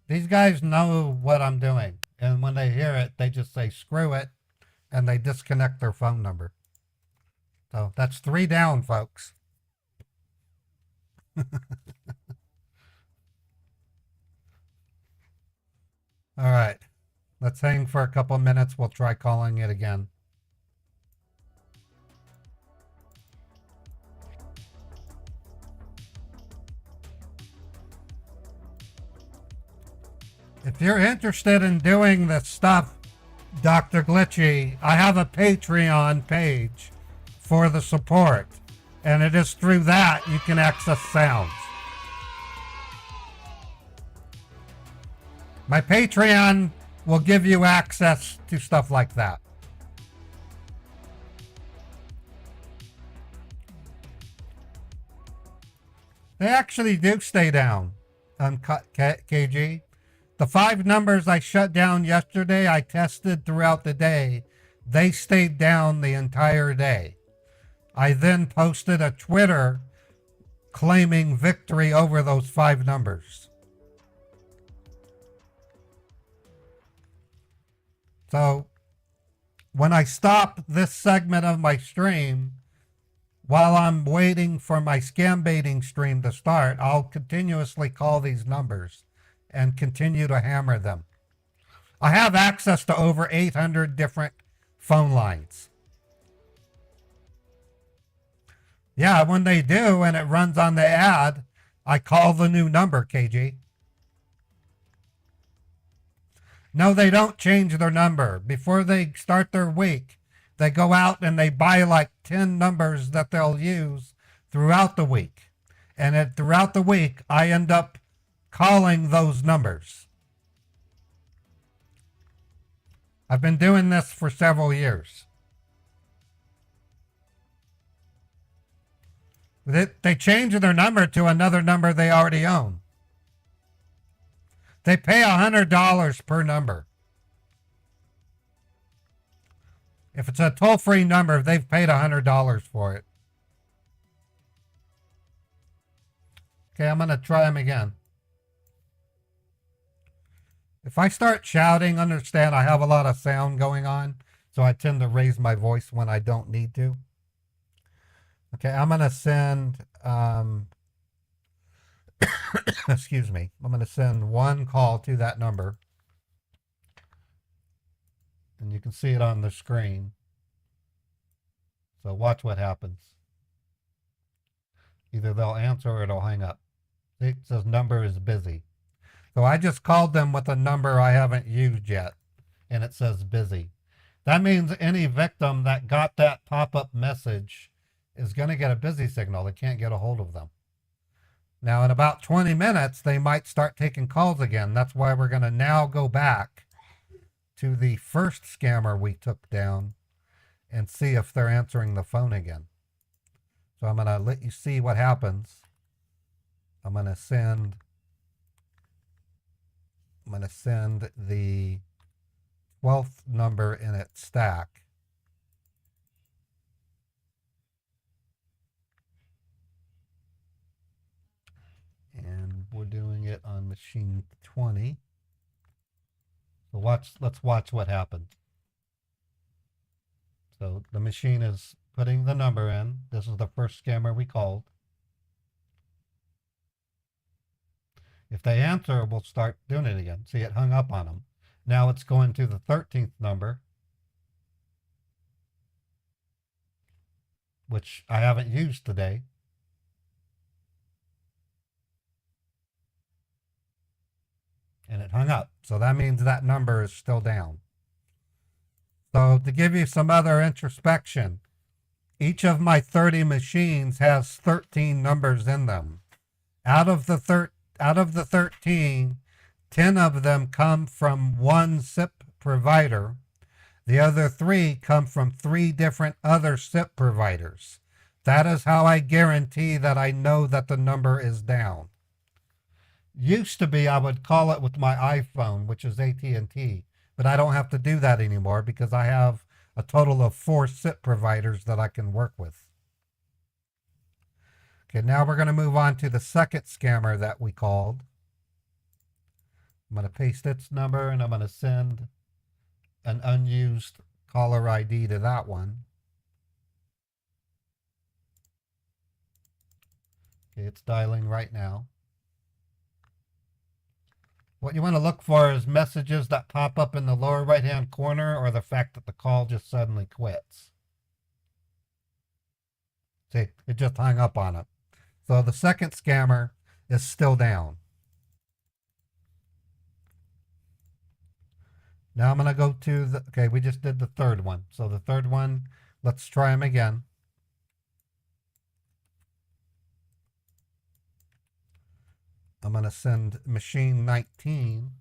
these guys know what I'm doing. And when they hear it, they just say, screw it, and they disconnect their phone number. So that's 3 down, folks. All right. Let's hang for a couple minutes. We'll try calling it again. If you're interested in doing this stuff, Dr. Glitchy, I have a Patreon page for the support. And it is through that you can access sounds. My Patreon will give you access to stuff like that. They actually do stay down on KG. The 5 numbers I shut down yesterday, I tested throughout the day. They stayed down the entire day. I then posted a Twitter claiming victory over those 5 numbers. So when I stop this segment of my stream, while I'm waiting for my scam baiting stream to start, I'll continuously call these numbers and continue to hammer them. I have access to over 800 different phone lines. Yeah, when they do and it runs on the ad, I call the new number, KG. No, they don't change their number. Before they start their week, they go out and they buy like 10 numbers that they'll use throughout the week. And throughout the week, I end up calling those numbers. I've been doing this for several years. They change their number to another number they already own. They pay $100 per number. If it's a toll-free number, they've paid $100 for it. Okay, I'm going to try them again. If I start shouting, understand I have a lot of sound going on, so I tend to raise my voice when I don't need to. Okay, I'm going to send, excuse me, I'm going to send 1 call to that number. And you can see it on the screen. So watch what happens. Either they'll answer or it'll hang up. See, it says number is busy. So I just called them with a number I haven't used yet. And it says busy. That means any victim that got that pop-up message is going to get a busy signal. They can't get a hold of them. Now, in about 20 minutes, they might start taking calls again. That's why we're going to now go back to the first scammer we took down and see if they're answering the phone again. So I'm going to let you see what happens. I'm going to send the 12th number in its stack. And we're doing it on machine 20. So let's watch what happens. So the machine is putting the number in. This is the first scammer we called. If they answer, we'll start doing it again. See, it hung up on them. Now it's going to the 13th number, which I haven't used today. And it hung up. So that means that number is still down. So to give you some other introspection, each of my 30 machines has 13 numbers in them. Out of the 13, 10 of them come from one SIP provider. The other 3 come from 3 different other SIP providers. That is how I guarantee that I know that the number is down. Used to be I would call it with my iPhone, which is AT&T, but I don't have to do that anymore because I have a total of 4 SIP providers that I can work with. Okay, now we're going to move on to the second scammer that we called. I'm going to paste its number and I'm going to send an unused caller ID to that one. Okay, it's dialing right now. What you want to look for is messages that pop up in the lower right-hand corner or the fact that the call just suddenly quits. See, it just hung up on it. So the second scammer is still down. Now I'm going to go to the, okay, we just did the third one. So the third one, let's try them again. I'm going to send machine 19.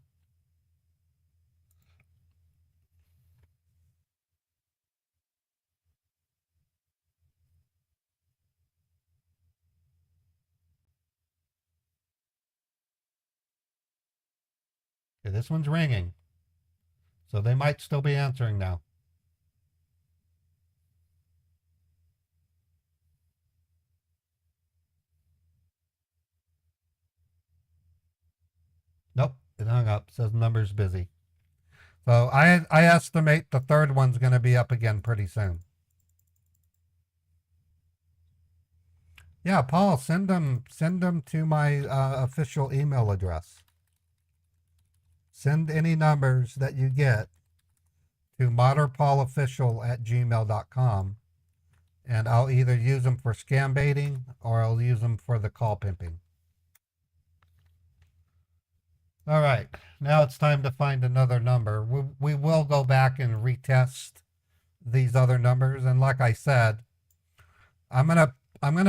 Okay, this one's ringing. So they might still be answering now. Nope, it hung up. It says number's busy. So I estimate the third one's going to be up again pretty soon. Yeah, Paul, send them to my official email address. Send any numbers that you get to modernpaulofficial@gmail.com, and I'll either use them for scam baiting or I'll use them for the call pimping. All right, now it's time to find another number. We will go back and retest these other numbers, and like I said, I'm gonna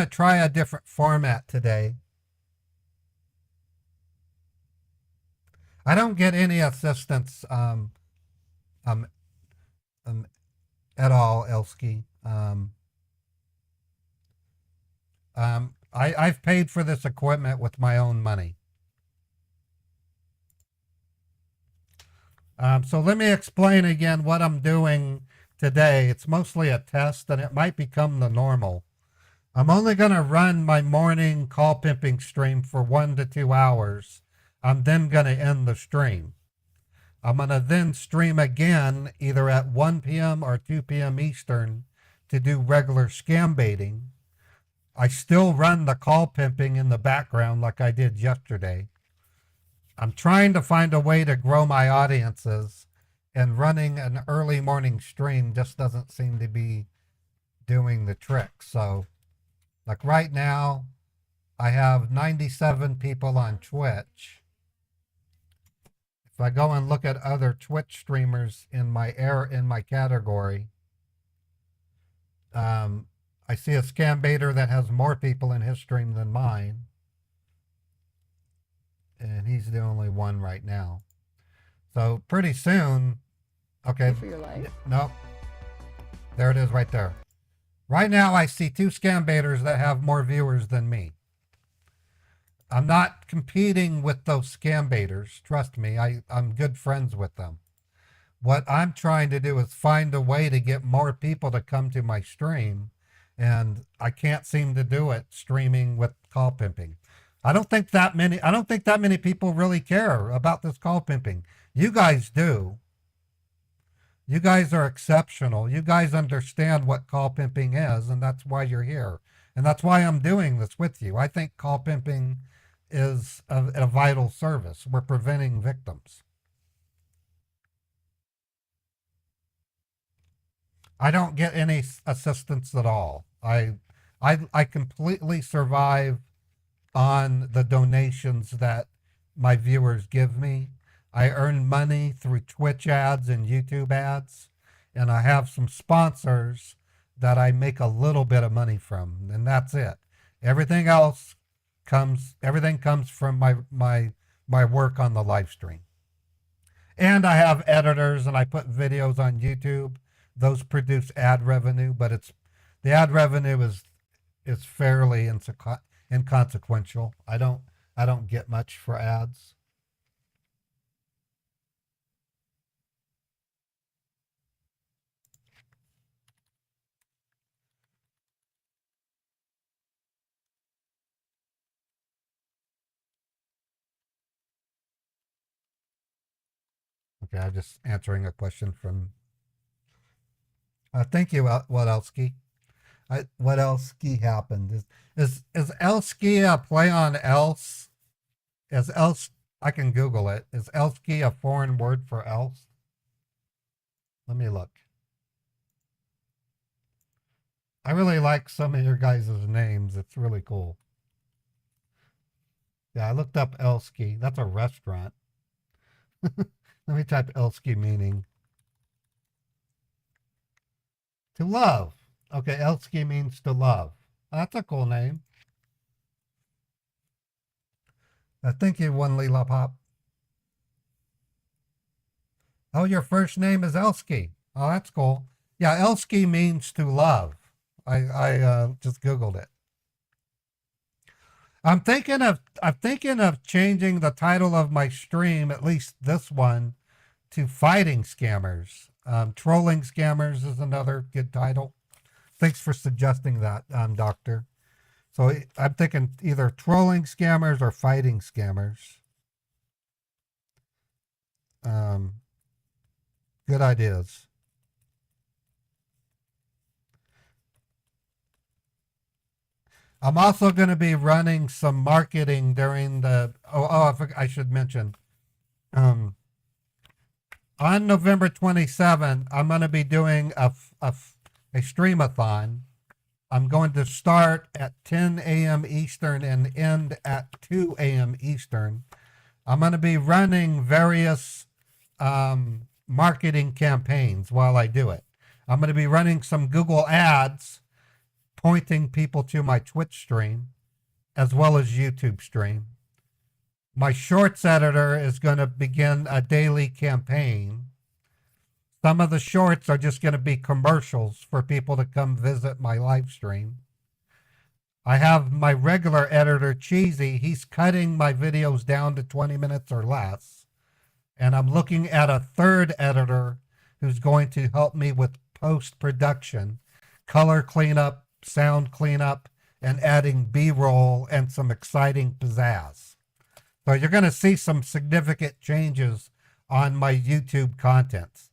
try a different format today. I don't get any assistance at all, Elsky. I've paid for this equipment with my own money. So let me explain again what I'm doing today. It's mostly a test, and it might become the normal. I'm only going to run my morning call pimping stream for 1 to 2 hours. I'm then going to end the stream. I'm going to then stream again either at 1 p.m. or 2 p.m. Eastern to do regular scam baiting. I still run the call pimping in the background like I did yesterday. I'm trying to find a way to grow my audiences, and running an early morning stream just doesn't seem to be doing the trick. So, like right now, I have 97 people on Twitch. If I go and look at other Twitch streamers in my category, I see a scam baiter that has more people in his stream than mine. And he's the only one right now. So pretty soon, okay. For your life? Nope. There it is right there. Right now I see 2 scam baiters that have more viewers than me. I'm not competing with those scam baiters. Trust me, I'm good friends with them. What I'm trying to do is find a way to get more people to come to my stream, and I can't seem to do it streaming with call pimping. I don't think that many people really care about this call pimping. You guys do. You guys are exceptional. You guys understand what call pimping is, and that's why you're here. And that's why I'm doing this with you. I think call pimping is a vital service. We're preventing victims. I don't get any assistance at all. I completely survive on the donations that my viewers give me. I earn money through Twitch ads and YouTube ads, and I have some sponsors that I make a little bit of money from, and that's it. Everything else comes from my work on the live stream. And I have editors, and I put videos on YouTube. Those produce ad revenue, but the ad revenue is fairly inconsequential. I don't get much for ads. Okay, I'm just answering a question from. Thank you, what else, Ski? What else ski happened? Is Elski a play on else? Is else? I can Google it. Is Elski a foreign word for else? Let me look. I really like some of your guys' names. It's really cool. Yeah, I looked up Elski. That's a restaurant. Let me type Elski meaning. To love. Okay, Elski means to love. That's a cool name. Thank you, One Leela Pop. Oh, your first name is Elski. Oh, that's cool. Yeah, Elski means to love. I just Googled it. I'm thinking of changing the title of my stream, at least this one, to fighting scammers. Trolling scammers is another good title. Thanks for suggesting that, Doctor. So I'm thinking either trolling scammers or fighting scammers. Good ideas. I'm also going to be running some marketing during the. I should mention. On November 27th, I'm going to be doing a streamathon. I'm going to start at 10 a.m. Eastern and end at 2 a.m. Eastern. I'm going to be running various marketing campaigns while I do it. I'm going to be running some Google ads pointing people to my Twitch stream as well as YouTube stream. My shorts editor is going to begin a daily campaign. Some of the shorts are just going to be commercials for people to come visit my live stream. I have my regular editor, Cheesy. He's cutting my videos down to 20 minutes or less. And I'm looking at a third editor who's going to help me with post-production, color cleanup, sound cleanup, and adding B-roll and some exciting pizzazz. So you're going to see some significant changes on my YouTube content.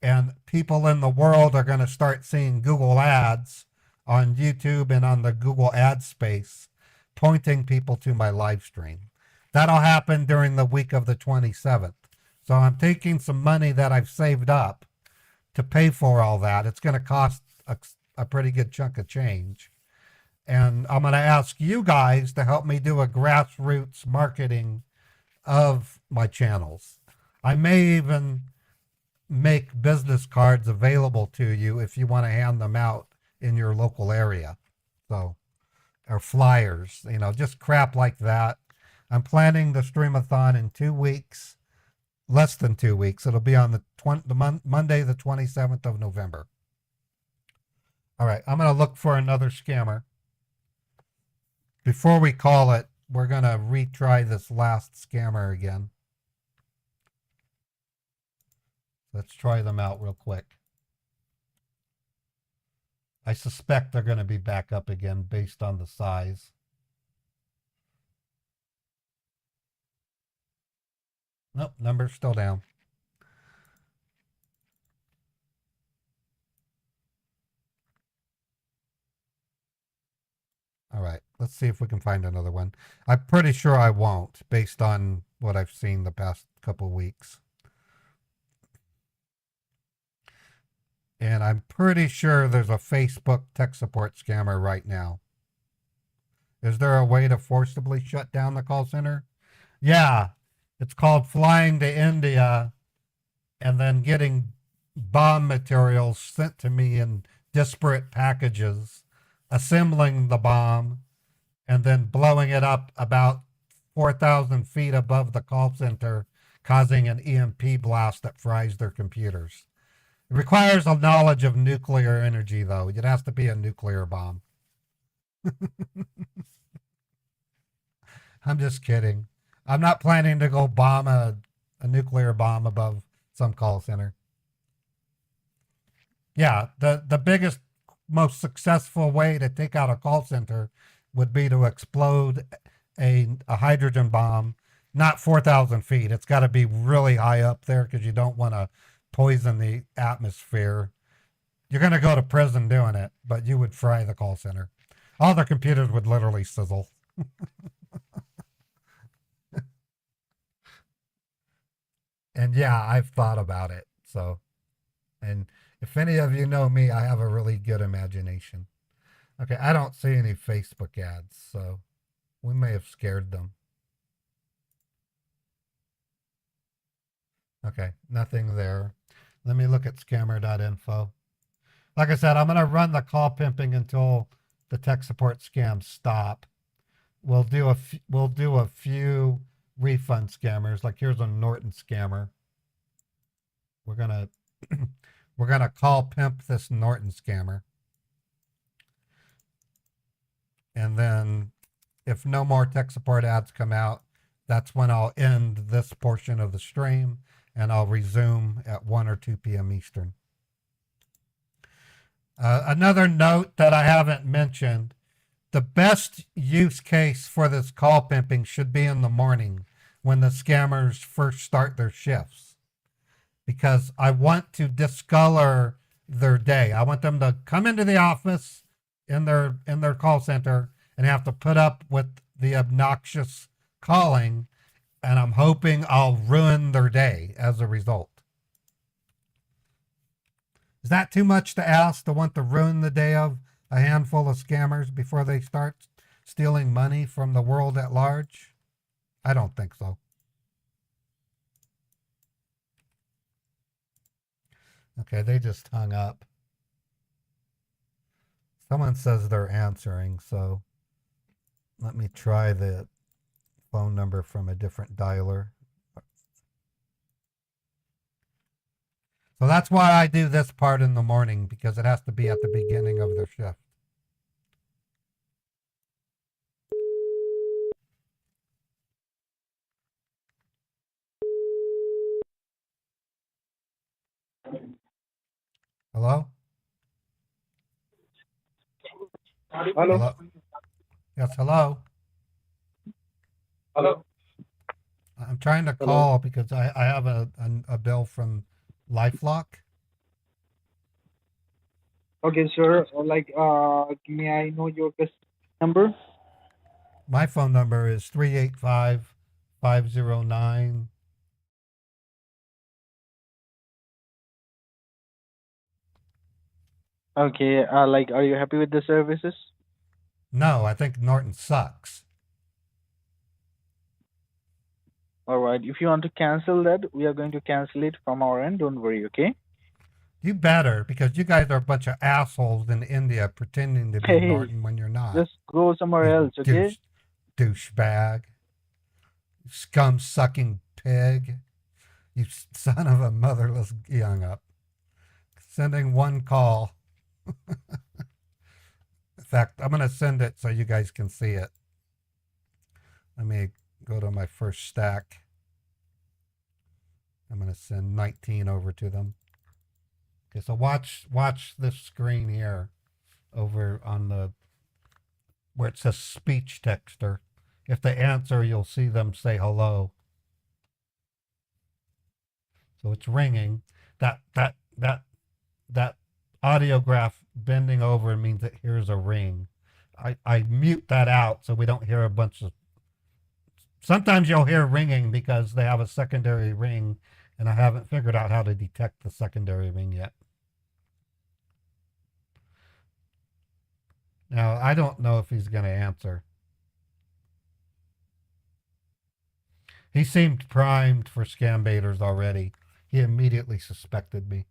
And people in the world are going to start seeing Google ads on YouTube and on the Google ad space, pointing people to my live stream. That'll happen during the week of the 27th. So I'm taking some money that I've saved up to pay for all that. It's going to cost a pretty good chunk of change. And I'm going to ask you guys to help me do a grassroots marketing of my channels. I may even make business cards available to you if you want to hand them out in your local area. So, or flyers, just crap like that. I'm planning the streamathon in 2 weeks, less than 2 weeks. It'll be on Monday, the 27th of November. All right, I'm going to look for another scammer. Before we call it, we're going to retry this last scammer again. Let's try them out real quick. I suspect they're going to be back up again based on the size. Nope, number's still down. All right, let's see if we can find another one. I'm pretty sure I won't, based on what I've seen the past couple weeks. And I'm pretty sure there's a Facebook tech support scammer right now. Is there a way to forcibly shut down the call center? Yeah, it's called flying to India and then getting bomb materials sent to me in disparate packages, assembling the bomb, and then blowing it up about 4,000 feet above the call center, causing an EMP blast that fries their computers. It requires a knowledge of nuclear energy, though. It has to be a nuclear bomb. I'm just kidding. I'm not planning to go bomb a nuclear bomb above some call center. Yeah, the biggest, most successful way to take out a call center would be to explode a hydrogen bomb not 4,000 feet. It's got to be really high up there because you don't want to poison the atmosphere. You're going to go to prison doing it, but you would fry the call center. All their computers would literally sizzle. And yeah, I've thought about it. So, and if any of you know me, I have a really good imagination. Okay, I don't see any Facebook ads, so we may have scared them. Okay, nothing there. Let me look at scammer.info. Like I said, I'm going to run the call pimping until the tech support scams stop. We'll do a few refund scammers. Like here's a Norton scammer. We're gonna call pimp this Norton scammer. And then if no more tech support ads come out, that's when I'll end this portion of the stream and I'll resume at 1 or 2 p.m. Eastern. Another note that I haven't mentioned, the best use case for this call pimping should be in the morning when the scammers first start their shifts. Because I want to discolor their day. I want them to come into the office in their call center and have to put up with the obnoxious calling, and I'm hoping I'll ruin their day as a result. Is that too much to ask, to want to ruin the day of a handful of scammers before they start stealing money from the world at large? I don't think so. Okay, they just hung up. Someone says they're answering, so let me try the phone number from a different dialer. So that's why I do this part in the morning, because it has to be at the beginning of their shift. Hello? Hello. Yes, hello? Hello. I'm trying to call because I have a bill from LifeLock. Okay, sir. May I know your number? My phone number is 385-509. Okay. Are you happy with the services? No, I think Norton sucks. All right. If you want to cancel that, we are going to cancel it from our end. Don't worry. Okay. You better, because you guys are a bunch of assholes in India pretending to be Hey, Norton when you're not. just go somewhere else. Okay. Douchebag. Scum-sucking pig. You son of a motherless young up. Sending one call. In fact, I'm going to send it so you guys can see it. Let me go to my first stack. I'm going to send 19 over to them. Okay, so watch this screen here over on the where it says speech texter. If they answer, you'll see them say hello. So it's ringing. That audiograph bending over means it hears a ring. I mute that out so we don't hear a bunch of... Sometimes you'll hear ringing because they have a secondary ring, and I haven't figured out how to detect the secondary ring yet. Now, I don't know if he's going to answer. He seemed primed for scam baiters already. He immediately suspected me.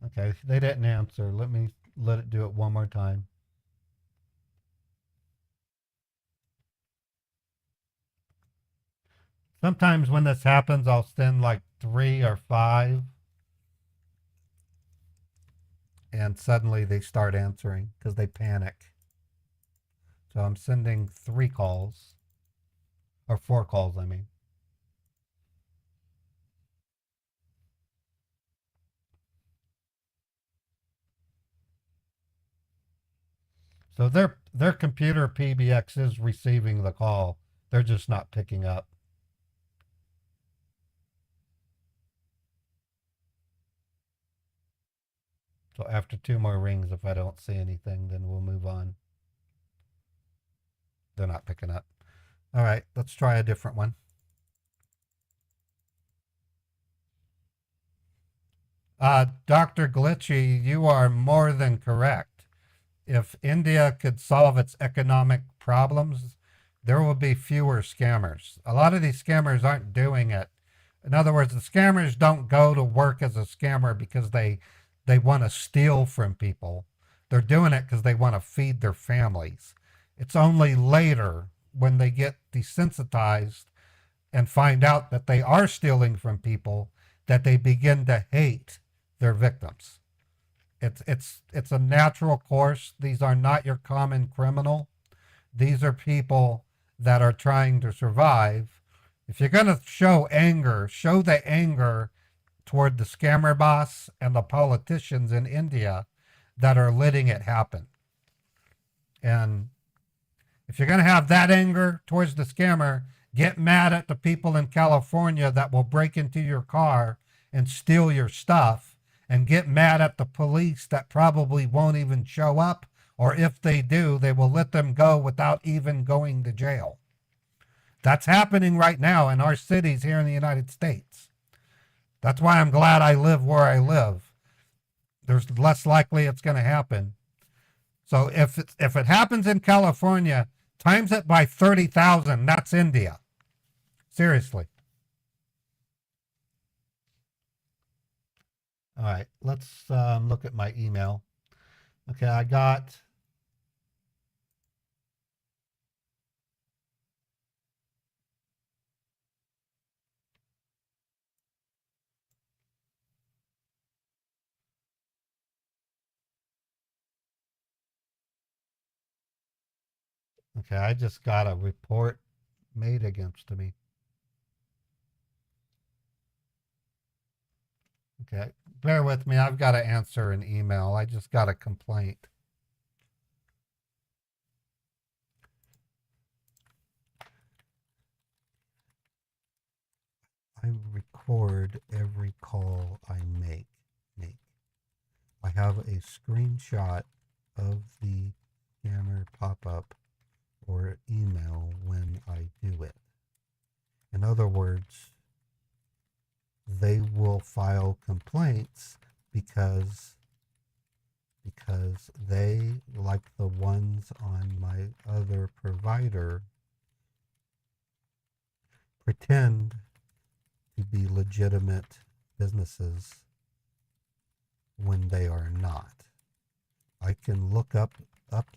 Okay, they didn't answer. Let me let it do it one more time. Sometimes when this happens, I'll send like 3 or 5. And suddenly they start answering because they panic. So I'm sending 3 calls. Or 4 calls, I mean. So their computer PBX is receiving the call. They're just not picking up. So after 2 more rings, if I don't see anything, then we'll move on. They're not picking up. All right, let's try a different one. Dr. Glitchy, you are more than correct. If India could solve its economic problems, there will be fewer scammers. A lot of these scammers aren't doing it. In other words, the scammers don't go to work as a scammer because they want to steal from people. They're doing it because they want to feed their families. It's only later when they get desensitized and find out that they are stealing from people that they begin to hate their victims. It's a natural course. These are not your common criminal. These are people that are trying to survive. If you're going to show anger, show the anger toward the scammer boss and the politicians in India that are letting it happen. And if you're going to have that anger towards the scammer, get mad at the people in California that will break into your car and steal your stuff, and get mad at the police that probably won't even show up, or if they do, they will let them go without even going to jail. That's happening right now in our cities here in the United States. That's why I'm glad I live where I live. There's less likely it's going to happen. So if it happens in California, times it by 30,000, that's India. Seriously. All right, let's look at my email. Okay, I got Okay, I just got a report made against me. Okay, bear with me. I've got to answer an email. I just got a complaint. I record every call I make. I have a screenshot of the scammer pop-up or email when I do it. In other words, they will file complaints because they, like the ones on my other provider, pretend to be legitimate businesses when they are not. I can look up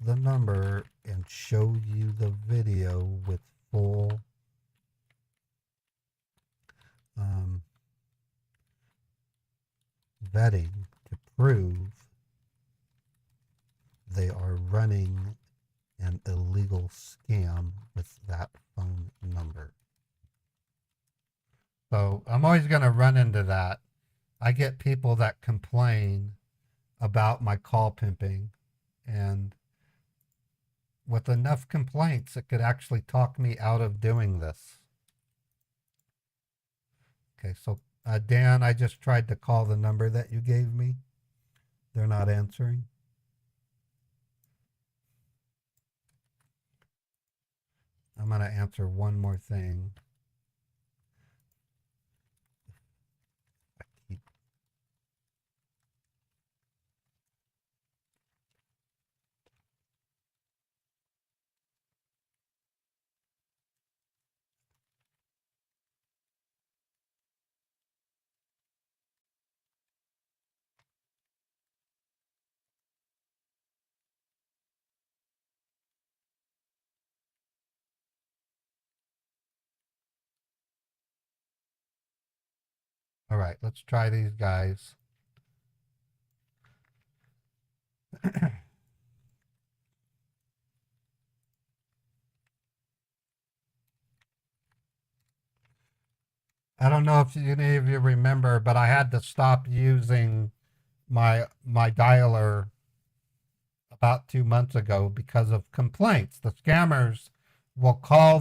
the number and show you the video with full vetting to prove they are running an illegal scam with that phone number. So I'm always going to run into that. I get people that complain about my call pimping, and with enough complaints, it could actually talk me out of doing this. Okay, so Dan, I just tried to call the number that you gave me. They're not answering. I'm going to answer one more thing. All right, let's try these guys. I don't know if any of you remember, but I had to stop using my dialer about 2 months ago because of complaints. The scammers will call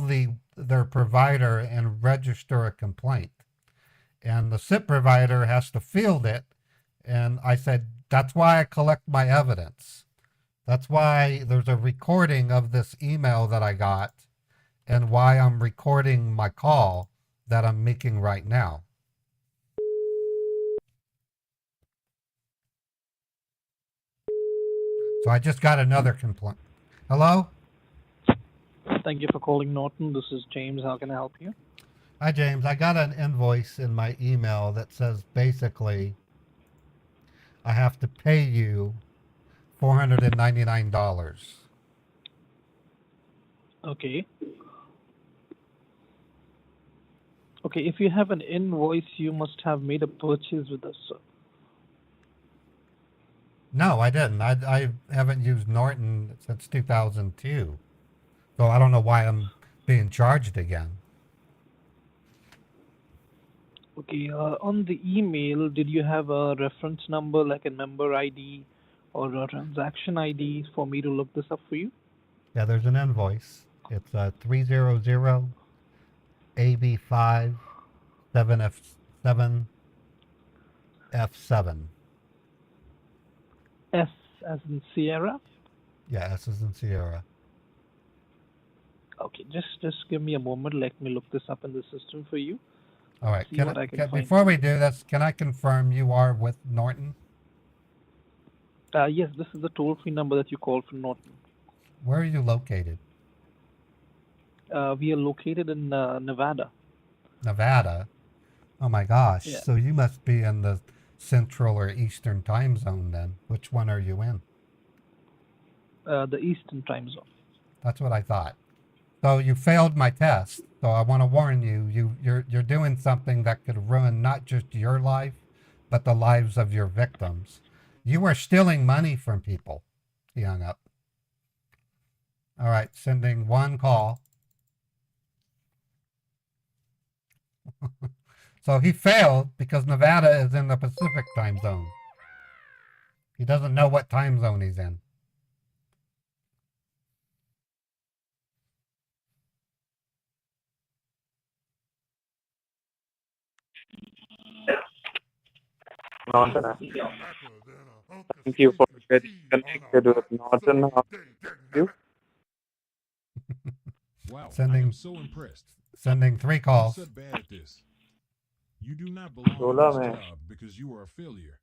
their provider and register a complaint. And the SIP provider has to field it. And I said, that's why I collect my evidence. That's why there's a recording of this email that I got and why I'm recording my call that I'm making right now. So I just got another complaint. Hello? Thank you for calling Norton. This is James. How can I help you? Hi, James. I got an invoice in my email that says basically I have to pay you $499. Okay. Okay, if you have an invoice, you must have made a purchase with us, sir. No, I didn't. I haven't used Norton since 2002. So I don't know why I'm being charged again. Okay, on the email, did you have a reference number like a member ID or a transaction ID for me to look this up for you? Yeah, there's an invoice. It's 300 AB5 7F7 F7. S as in Sierra? Yeah, S as in Sierra. Okay, just give me a moment. Let me look this up in the system for you. All right. See what I can find. Before we do this, can I confirm you are with Norton? Yes, this is the toll-free number that you called from Norton. Where are you located? We are located in Nevada. Nevada? Oh my gosh. Yeah. So you must be in the Central or Eastern time zone then. Which one are you in? The Eastern time zone. That's what I thought. So you failed my test. So I want to warn you, you're doing something that could ruin not just your life, but the lives of your victims. You are stealing money from people. He hung up. All right, sending one call. So he failed because Nevada is in the Pacific time zone. He doesn't know what time zone he's in. Norton. Thank you for getting connected with Norton. How can I help you? Wow, Sending, I am so impressed. Sending 3 calls. You're so bad at this. You do not belong Hola, in man. this job because you are a failure.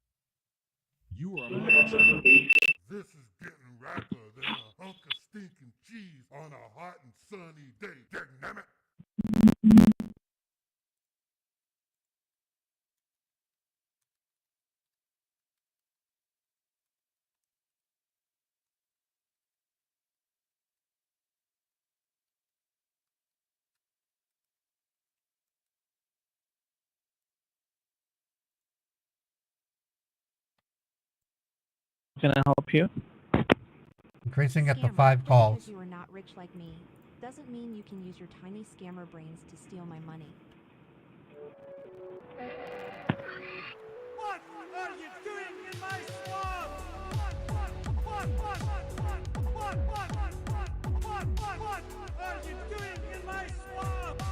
You are a monster. This is getting rapper than a hunk of stinking cheese on a hot and sunny day. Dang it. Can I help you? Increasing it to Scammer, 5 just calls. because you are not rich like me doesn't mean you can use your tiny scammer brains to steal my money. What are you doing in my swamp? What are you doing in my swamp?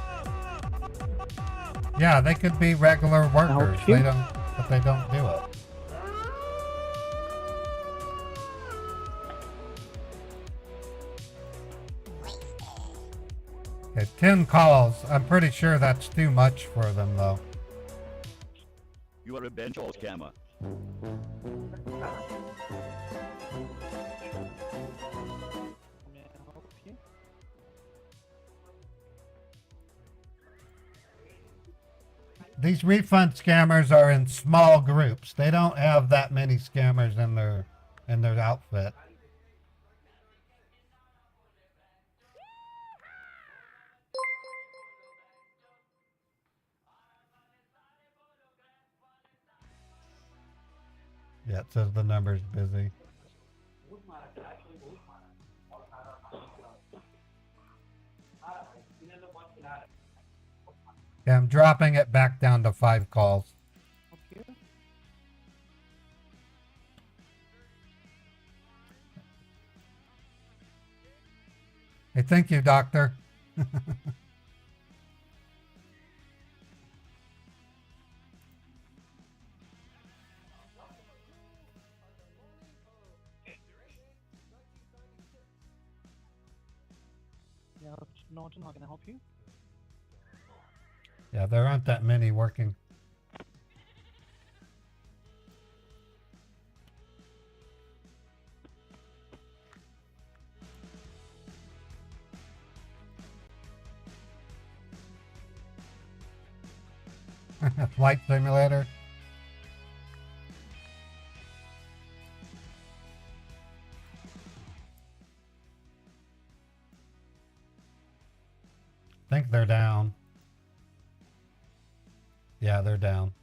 Yeah, they could be regular workers. you? But they don't do it. Okay, 10 calls. I'm pretty sure that's too much for them, though. You are a bench or scammer. These refund scammers are in small groups. They don't have that many scammers in their outfit. Yeah, it says the number's busy. Yeah, I'm dropping it back down to 5 calls. Hey, thank you, doctor. Yeah, Norton, how can I help you? Yeah, there aren't that many working. Flight simulator. I think they're down. Yeah, they're down.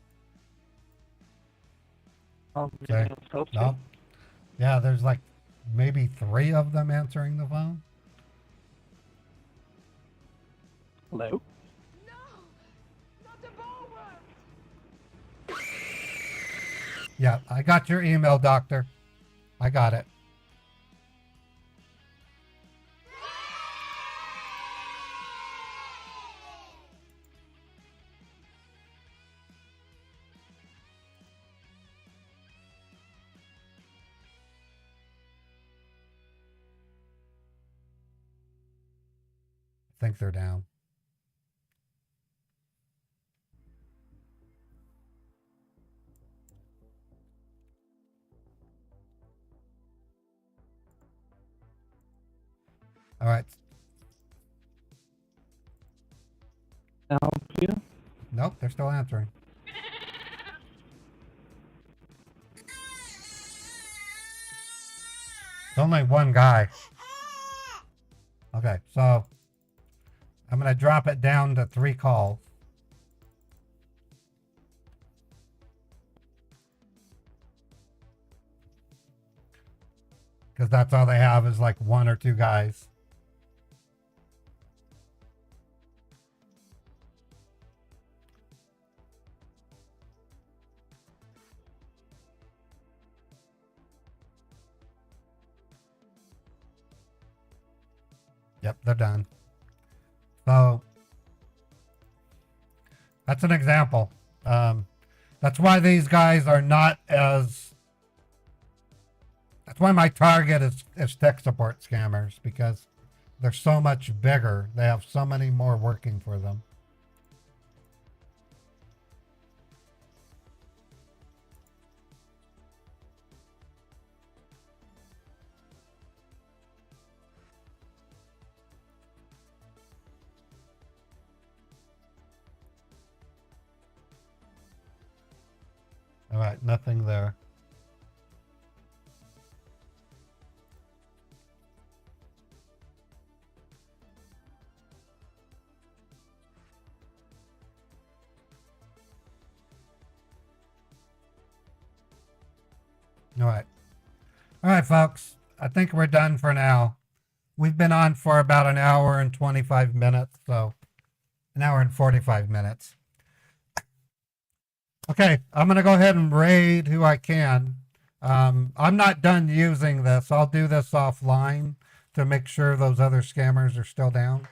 Okay. No. Yeah, there's like maybe 3 of them answering the phone. Hello? Yeah, I got your email, doctor. I got it. I think they're down. All right. Help you? Nope, they're still answering. It's only one guy. Okay, so I'm going to drop it down to 3 calls. Because that's all they have is like 1 or 2 guys. Yep, they're done. So that's an example. That's why these guys are not as... That's why my target is tech support scammers, because they're so much bigger. They have so many more working for them. All right, nothing there. All right. All right, folks. I think we're done for now. We've been on for about an hour and 25 minutes, so an hour and 45 minutes. Okay, I'm going to go ahead and raid who I can. I'm not done using this. I'll do this offline to make sure those other scammers are still down.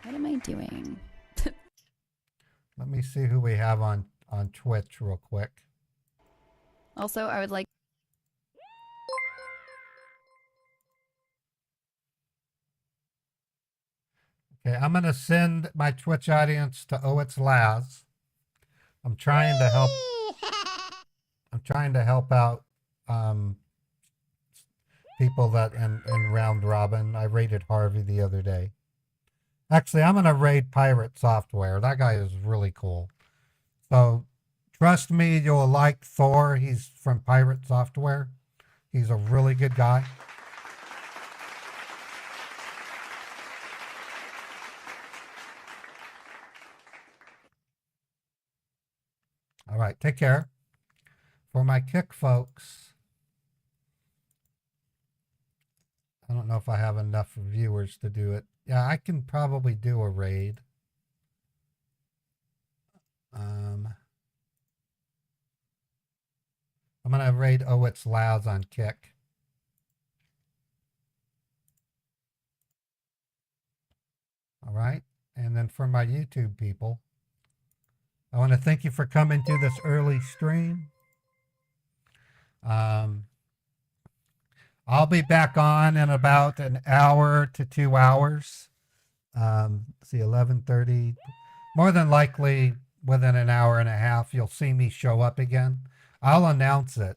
What am I doing? Let me see who we have on Twitch real quick. Also, I would like... Okay, I'm going to send my Twitch audience to Oh It's Laz. I'm trying to help. I'm trying to help out people that in round robin. I raided Harvey the other day. Actually, I'm going to raid Pirate Software. That guy is really cool. So trust me, you'll like Thor. He's from Pirate Software. He's a really good guy. All right, take care. For my kick folks, I don't know if I have enough viewers to do it. Yeah, I can probably do a raid. I'm going to raid Oh It's Loud on Kick. All right. And then for my YouTube people, I want to thank you for coming to this early stream. I'll be back on in about an hour to 2 hours. See, 11:30. More than likely, within an hour and a half, you'll see me show up again. I'll announce it.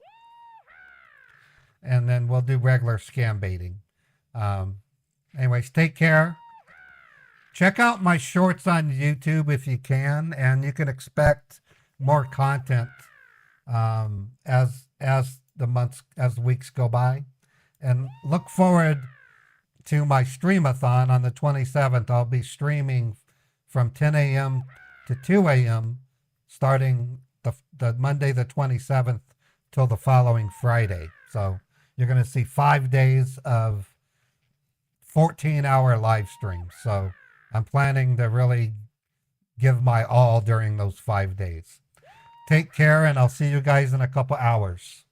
And then we'll do regular scam baiting. Anyways, take care. Check out my shorts on YouTube if you can, and you can expect more content as the weeks go by. And look forward to my streamathon on the 27th. I'll be streaming from 10 a.m. to 2 a.m. starting the Monday the 27th till the following Friday. So you're going to see 5 days of 14-hour live streams. So I'm planning to really give my all during those 5 days. Take care, and I'll see you guys in a couple hours.